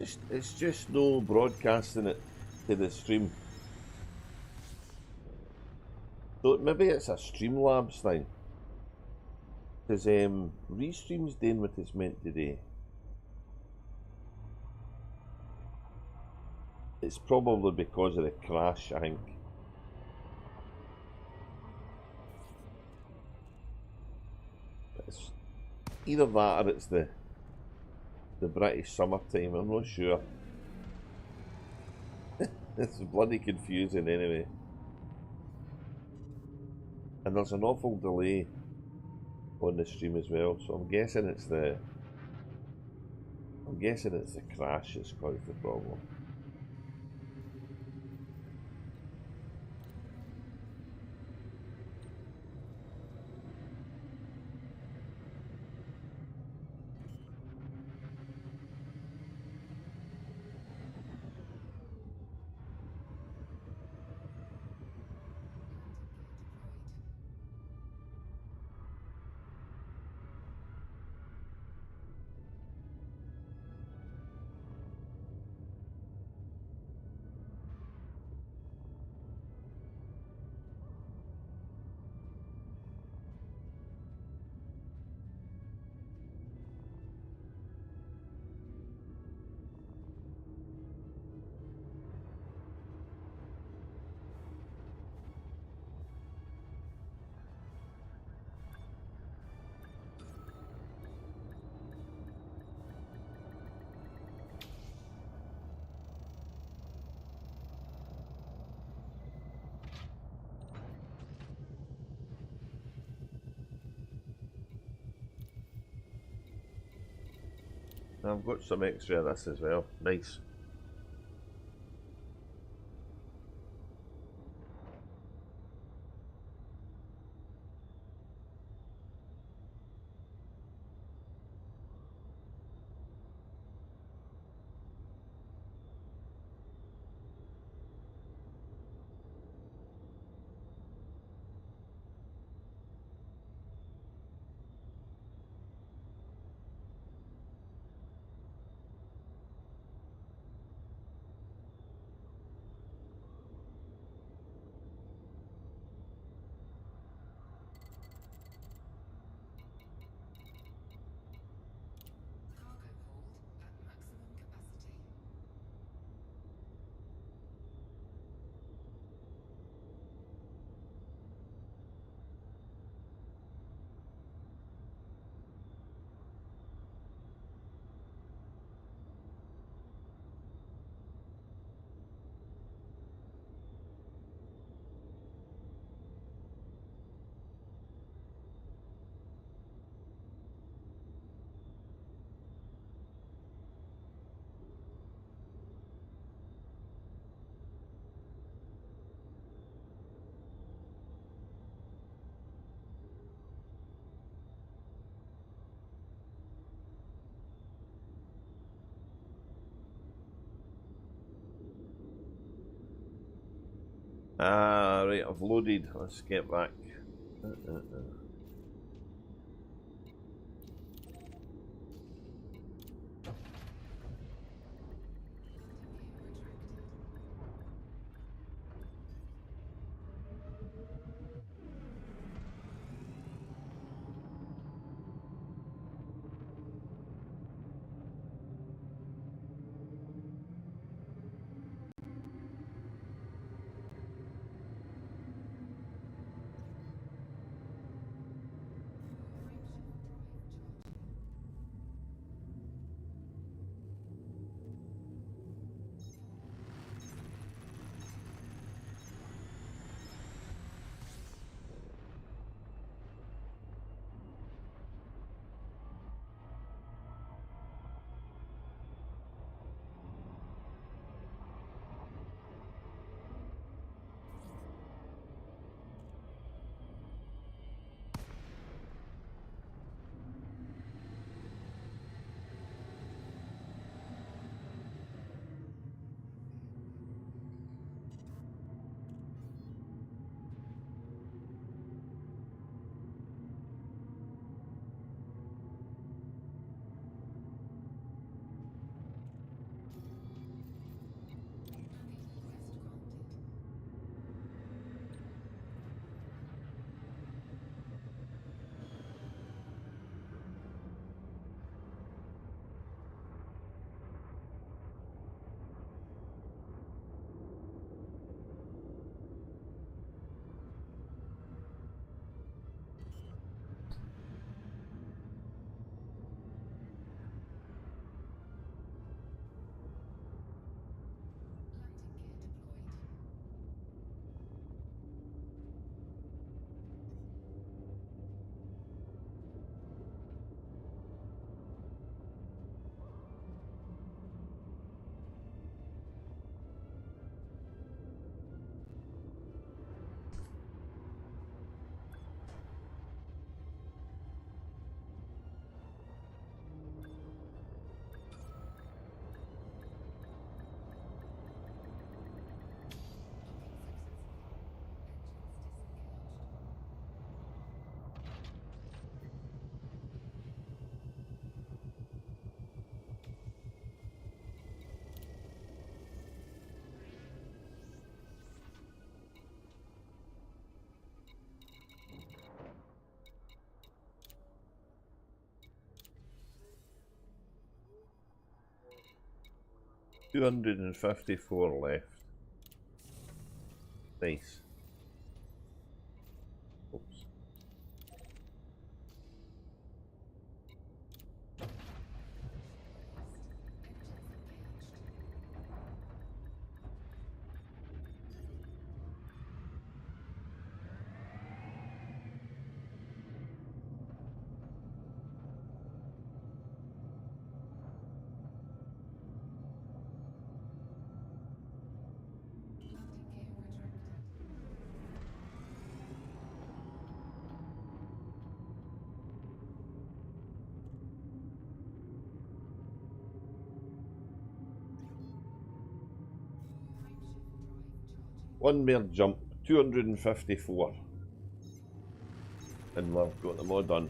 It's just no broadcasting it to the stream. So maybe it's a Streamlabs thing. Because Restream's doing what it's meant to do. It's probably because of the crash, I think. It's either that or it's the British summertime, I'm not sure. It's bloody confusing anyway. And there's an awful delay on the stream as well, so I'm guessing it's the crash that's caused the problem. I've got some extra of this as well. Nice. Ah, right, I've loaded. Let's get back. 254 left. Nice. Oops. One more jump, 254. And we've got them all done.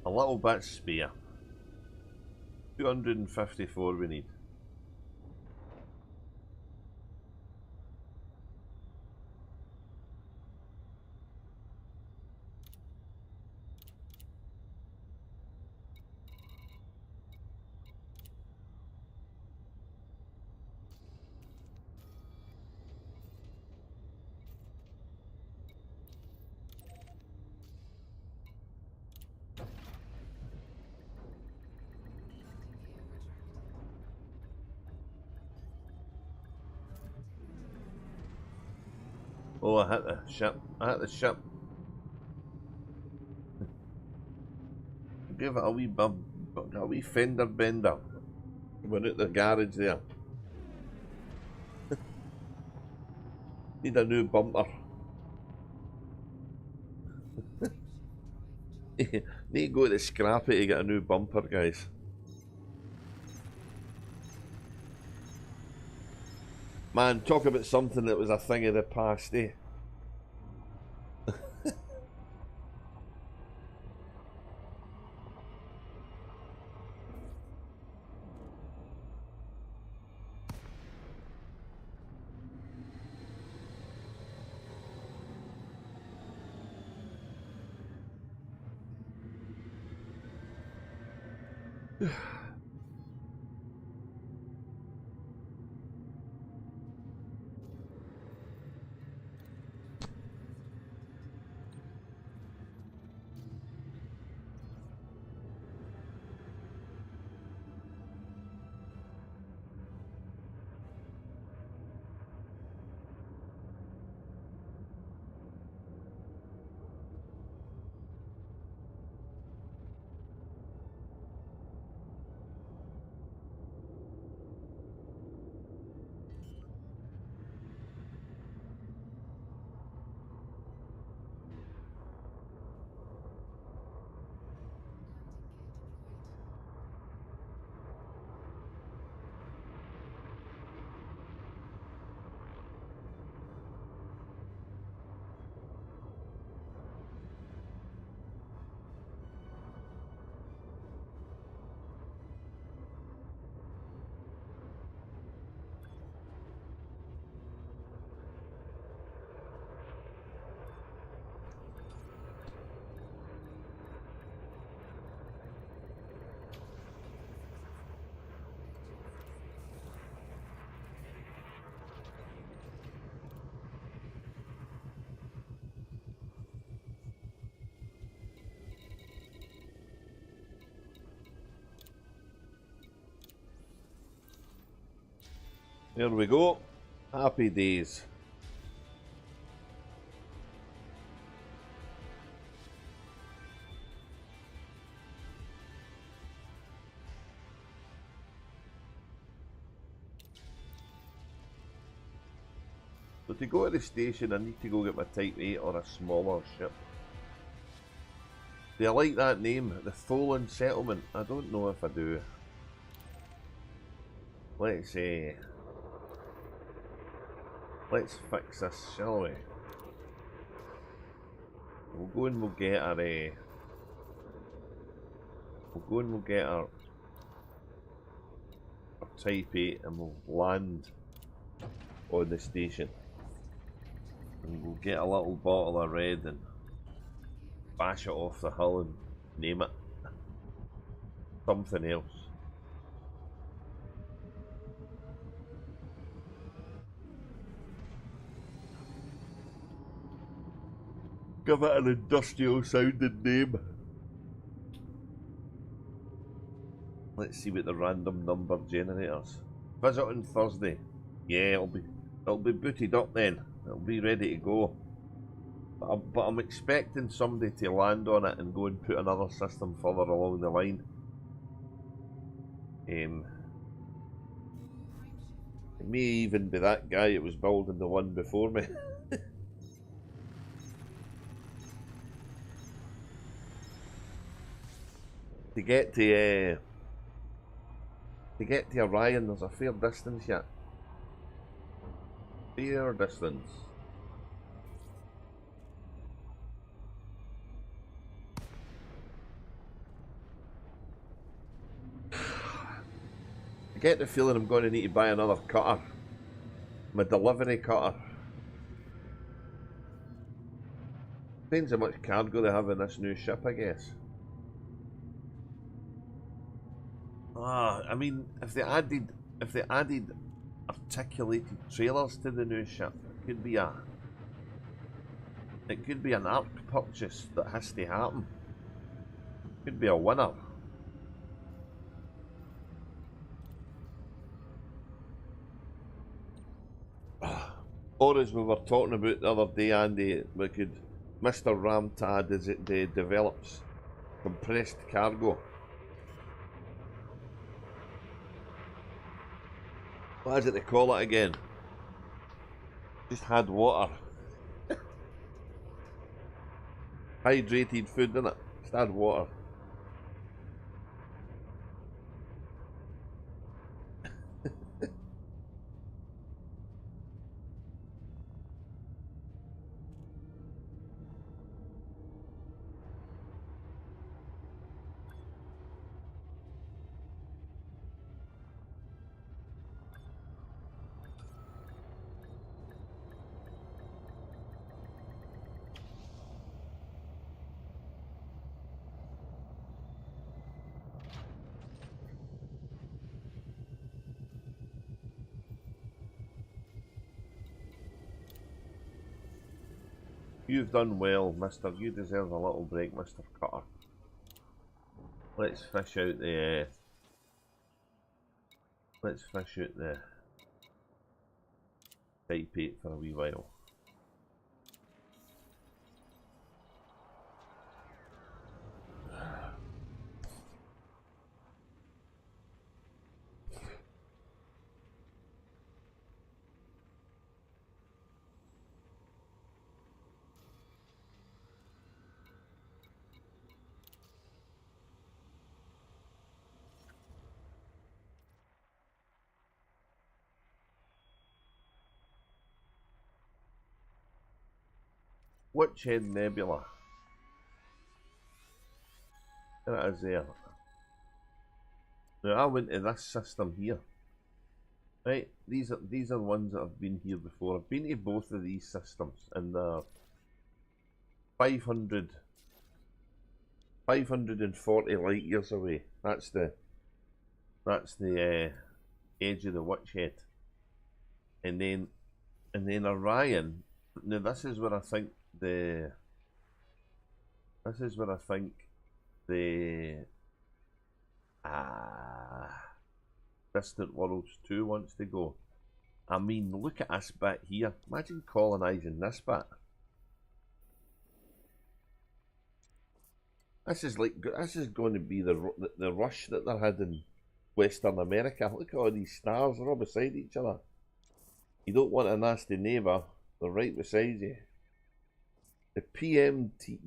A little bit spare. 254 we need. Oh, I hit the ship. I hit the ship. Give it a wee fender bender. We're at the garage there. Need a new bumper. Need to go to Scrappy to get a new bumper, guys. Man, talk about something that was a thing of the past, eh? There we go. Happy days. So to go to the station, I need to go get my Type 8 or a smaller ship. Do I like that name? The Tholen Settlement? I don't know if I do. Let's fix this, shall we? We'll go and we'll get our Type 8 and we'll land on the station. And we'll get a little bottle of red and bash it off the hull and name it something else. Give it an industrial sounding name. Let's see what the random number generators. Visit on Thursday. Yeah, it'll be booted up then. It'll be ready to go. But I'm expecting somebody to land on it and go and put another system further along the line. It may even be that guy that was building the one before me. To get to Orion, there's a fair distance yet. Fair distance. I get the feeling I'm going to need to buy another cutter. My delivery cutter. Depends how much cargo they have in this new ship, I guess. I mean, if they added articulated trailers to the new ship, it could be an ARC purchase that has to happen. Could be a winner. Or as we were talking about the other day, Andy, Mr. Ramtad develops compressed cargo. What is it they call it again? Just had water. Hydrated food, innit? Just had water. You've done well, mister. You deserve a little break, Mr. Cutter. Let's fish out the Type 8 for a wee while. Witchhead Nebula. There it is there. Now I went to this system here. Right, these are ones that have been here before. I've been to both of these systems and they're 540 light years away. That's the edge of the Witchhead. And then Orion. Now this is where I think the Distant Worlds 2 wants to go. I mean, look at this bit here. Imagine colonising this bit. This is going to be the rush that they're had in Western America. Look at all these stars, they're all beside each other. You don't want a nasty neighbour, they're right beside you. The PMD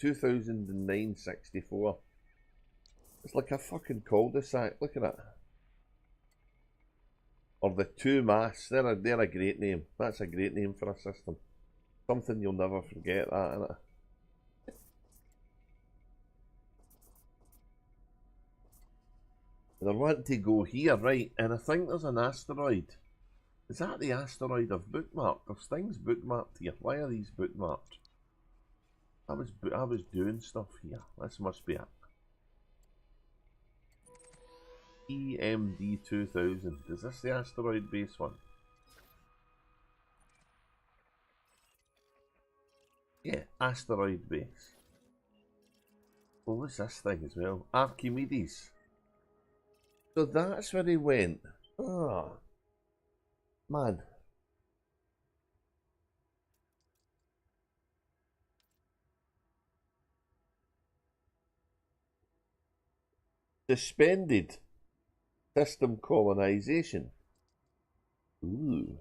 2009-64. It's like a fucking cul-de-sac, look at it. Or the two masts, they're a great name. That's a great name for a system. Something you'll never forget, that, innit? They're wanting to go here, right? And I think there's an asteroid. Is that the asteroid I've bookmarked? There's things bookmarked here. Why are these bookmarked? I was doing stuff here. This must be it. AMD 2000. Is this the asteroid base one? Yeah, asteroid base. Oh, what's this thing as well? Archimedes. So that's where he went. Oh, man. Suspended system colonization. Ooh.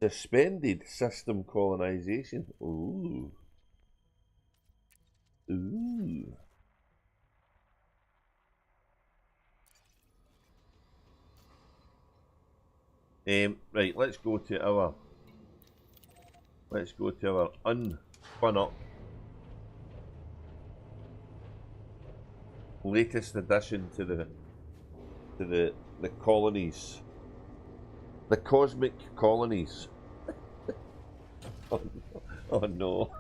Suspended system colonization. Ooh. Ooh. Right, let's go to our unspun up latest addition to the colonies. The cosmic colonies. Oh no. Oh no.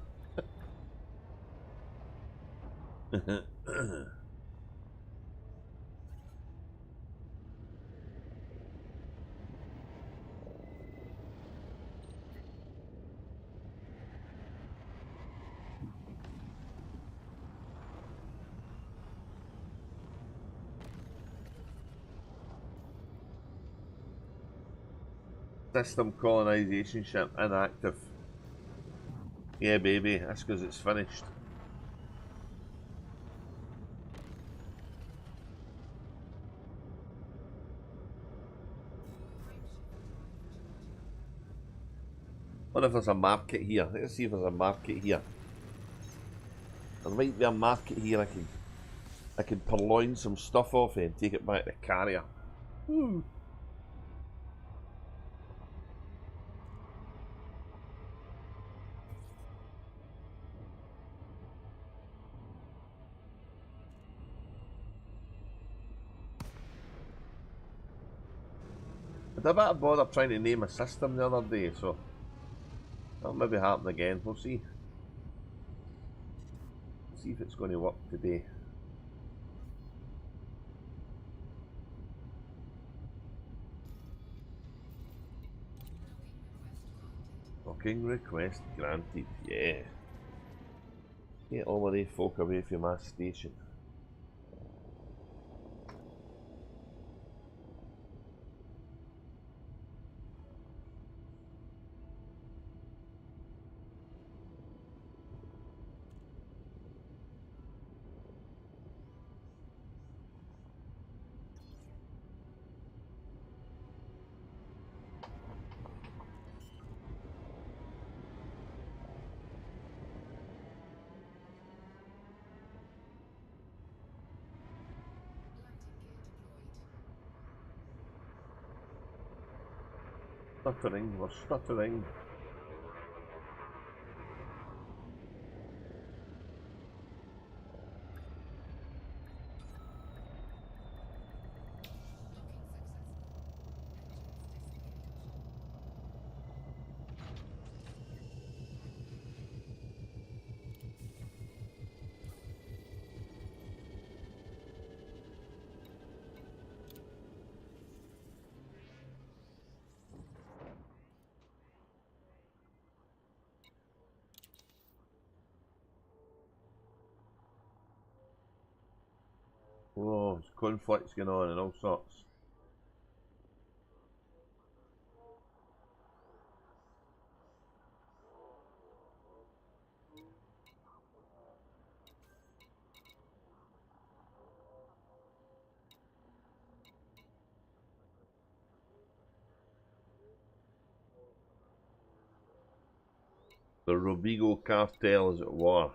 System colonization ship inactive. Yeah, baby, that's because it's finished. What if there's a market here? Let's see if there's a market here. There might be a market here. I can purloin some stuff off it and take it back to the carrier. Woo. I did a bit of bother trying to name a system the other day, so that'll maybe happen again. We'll see. See if it's going to work today. Docking request granted, yeah. Get all of the folk away from my station. Stuttering, we're stuttering. conflicts going on and all sorts. The Robigo cartel is at war.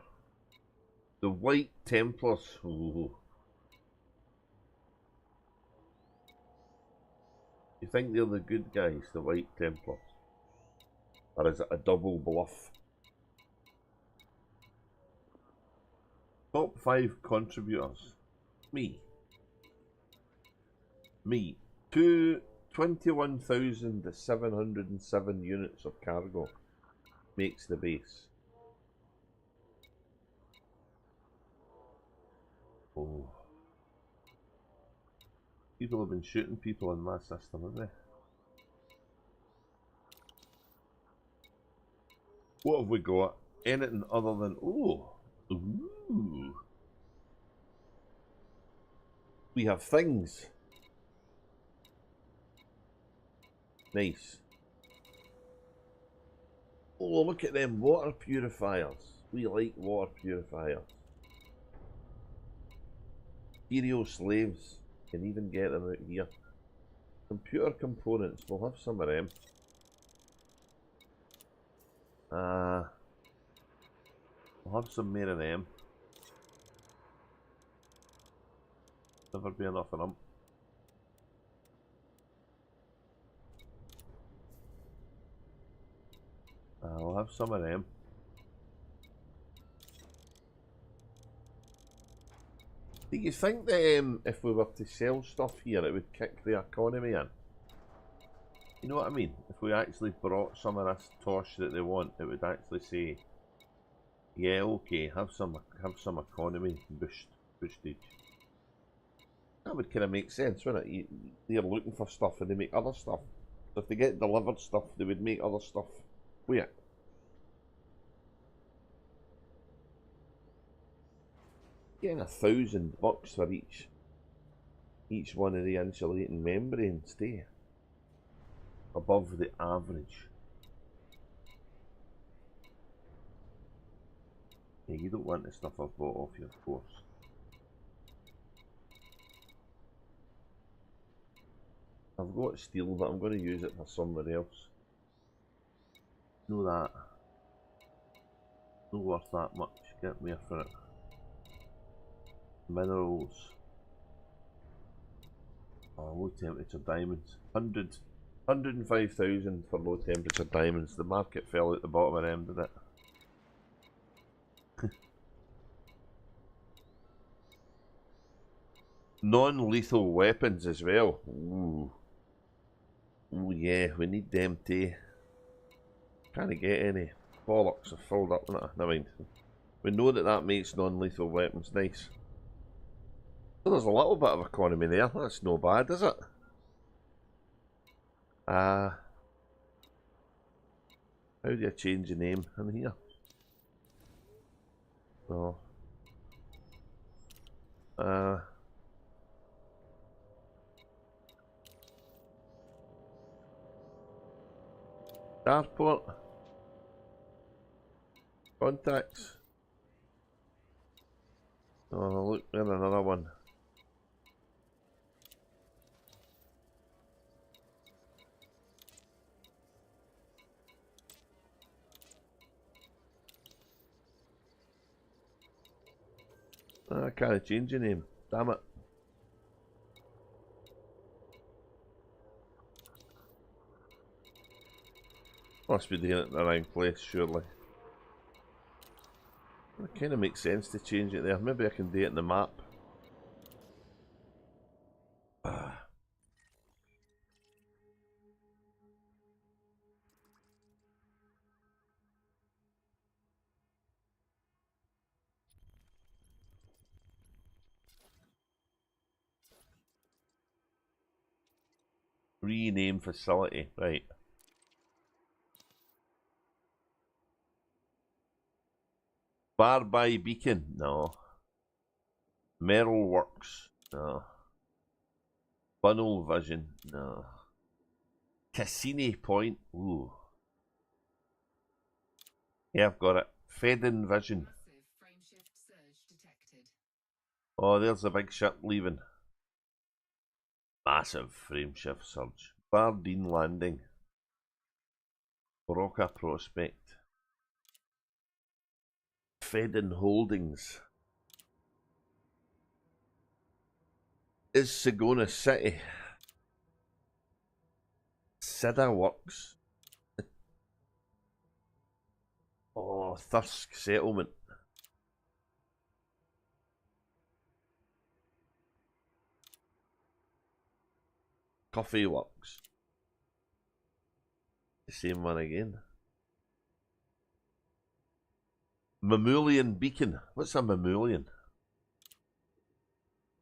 The White Templars. Ooh. You think they're the good guys, the White Templars? Or is it a double bluff? Top 5 contributors. Me. 21,707 units of cargo makes the base. Oh. People have been shooting people in my system, haven't they? What have we got? Anything other than... Oh! Ooh! We have things. Nice. Oh, look at them water purifiers. We like water purifiers. Stereo slaves. Can even get them out here. Computer components. We'll have some of them. We'll have some more of them. Never be enough of them. I'll have some of them. Do you think that if we were to sell stuff here, it would kick the economy in? You know what I mean? If we actually brought some of this tosh that they want, it would actually say, yeah, okay, have some economy boostage. That would kind of make sense, wouldn't it? They're looking for stuff and they make other stuff. So if they get delivered stuff, they would make other stuff with it. Getting $1,000 for each one of the insulating membranes, stay above the average. Yeah, you don't want the stuff I've bought off you, of course. I've got steel, but I'm going to use it for somebody else. Know that. Not worth that much. Get more for it. Minerals. Oh, low temperature diamonds. 105,000 for low temperature diamonds. The market fell at the bottom of them, did it? Non-lethal weapons as well. Ooh. Ooh, yeah, we need them too. Can't get any. Bollocks are filled up. Never mind. We know that makes non-lethal weapons nice. So there's a little bit of economy there. That's no bad, is it? How do you change the name in here? Oh. Starport. Contacts. Oh, look, there's another one. I can't change the name. Damn it. Must be doing it in the wrong place, surely. It kind of makes sense to change it there. Maybe I can do it in the map. Rename facility, right. Barby Beacon, no. Merrill Works, no. Funnel vision, no. Cassini point, ooh. Yeah, I've got it. Fed-in vision. Oh, there's a big ship leaving. Massive frame shift surge. Bardeen landing. Roca prospect. Fed-in holdings. Is Sagona City. Sida works. Oh, Thirsk settlement. Coffee works. The same one again. Mammalian beacon. What's a mammalian?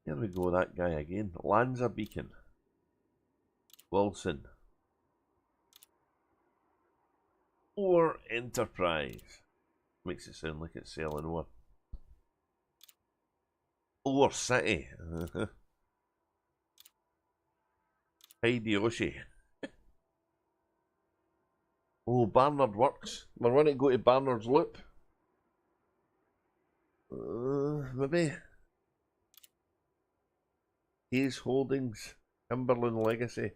Here we go, that guy again. Lanza beacon. Wilson. Or Enterprise. Makes it sound like it's selling ore. Ore City. Hideyoshi. Oh, Barnard works. We're going to go to Barnard's Loop. Maybe. Hayes Holdings. Kimberlin Legacy.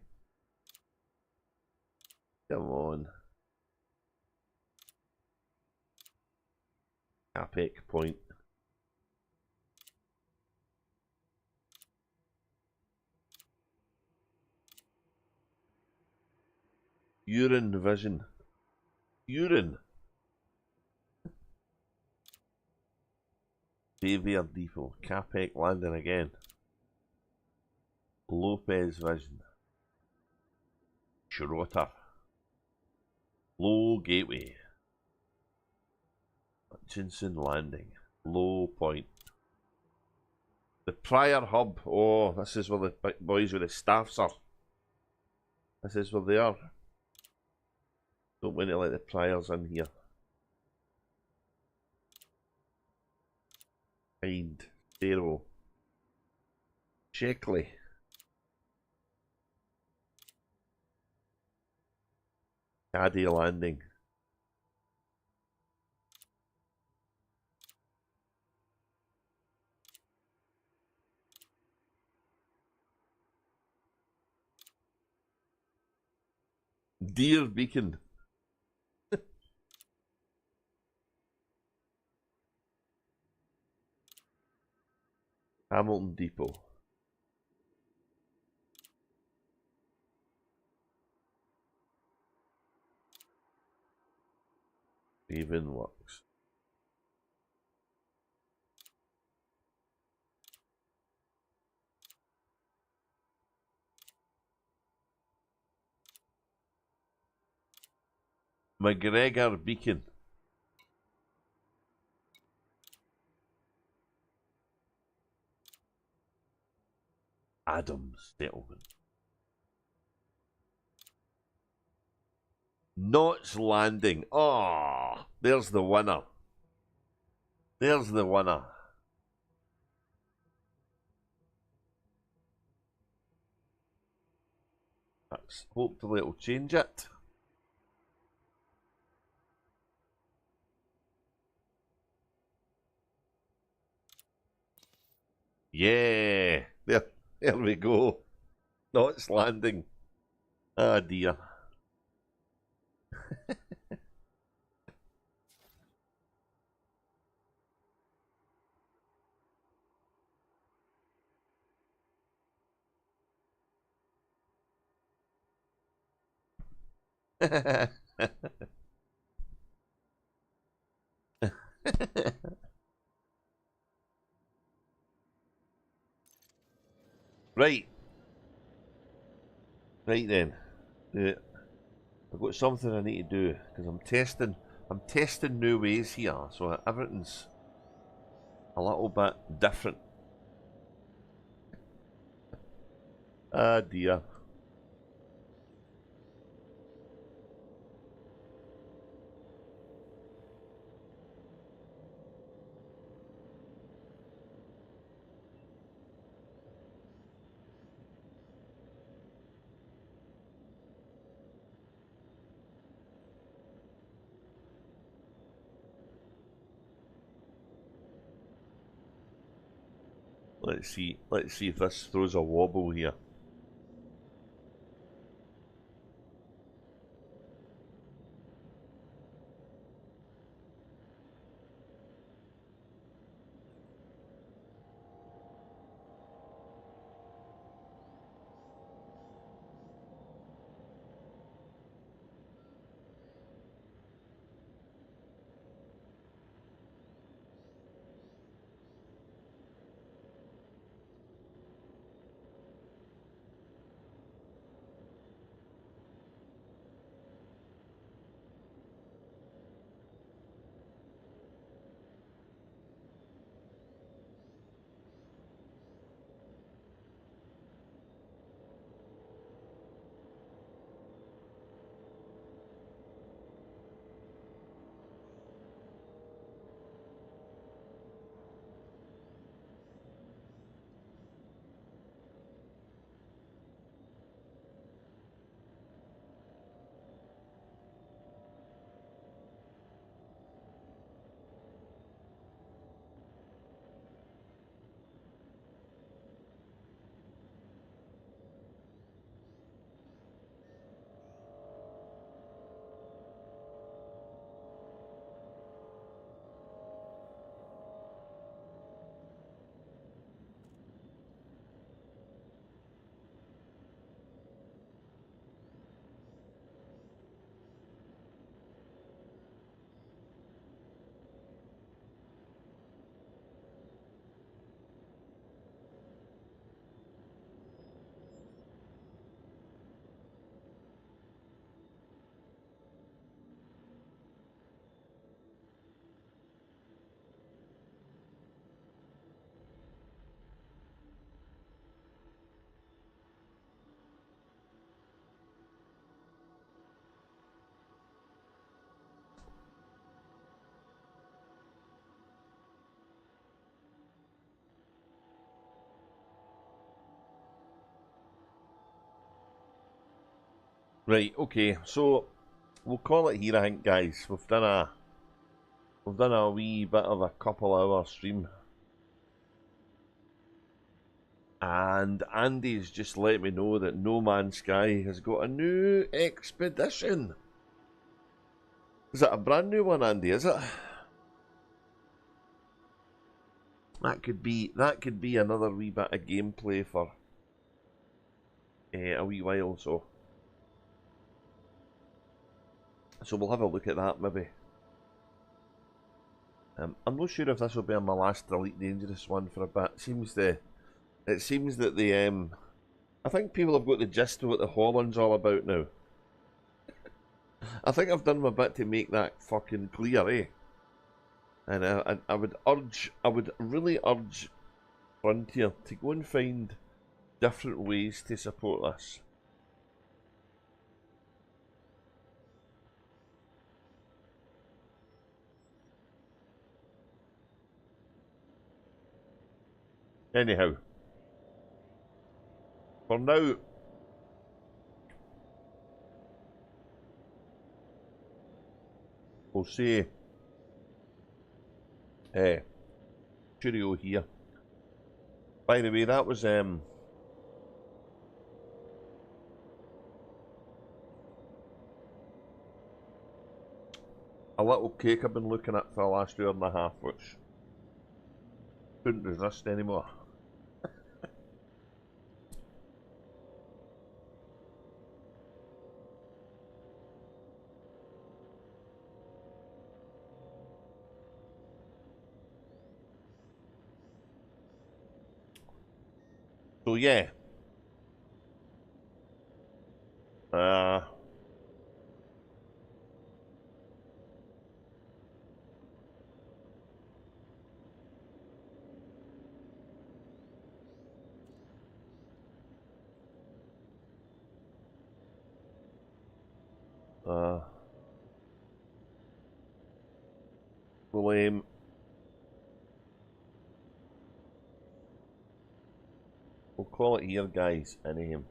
Come on. Capec Point. Urine Vision. Urine. Xavier Depot. Capec landing again. Lopez Vision. Schroeter. Low Gateway. Hutchinson Landing. Low Point. The Prior Hub. Oh, this is where the big boys with the staffs are. This is where they are. Don't want to let the Priors in here. Hind. Darrow. Sheckley. Caddy Landing. Deer Beacon. Hamilton Depot. Raven Works. McGregor Beacon. Adams Settlement. Knots Landing. Oh, there's the winner. There's the winner. That's, hopefully it'll change it. Yeah, there we go. Knots Landing. Ah, dear. Right. Right then. I've got something I need to do because I'm testing new ways here, so everything's a little bit different. Ah, dear. Let's see if this throws a wobble here. Right, okay, so we'll call it here, I think, guys. We've done a wee bit of a couple hour stream. And Andy's just let me know that No Man's Sky has got a new expedition. Is it a brand new one, Andy, is it? That could be another wee bit of gameplay for a wee while, so we'll have a look at that maybe. I'm not sure if this will be my last Elite Dangerous one for a bit. It seems that the I think people have got the gist of what the Holland's all about now. I think I've done my bit to make that fucking clear, eh? And I would really urge Frontier to go and find different ways to support this. Anyhow, for now, we'll say cheerio here. By the way, that was a little cake I've been looking at for the last hour and a half, which couldn't resist anymore. So yeah, we'll we'll call it here, guys, and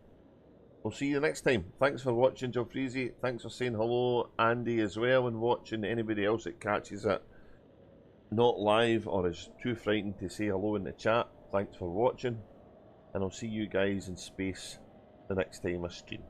we'll see you next time. Thanks for watching, Joe Freezy. Thanks for saying hello, Andy, as well, and watching. Anybody else that catches it not live or is too frightened to say hello in the chat. Thanks for watching, and I'll see you guys in space the next time I stream.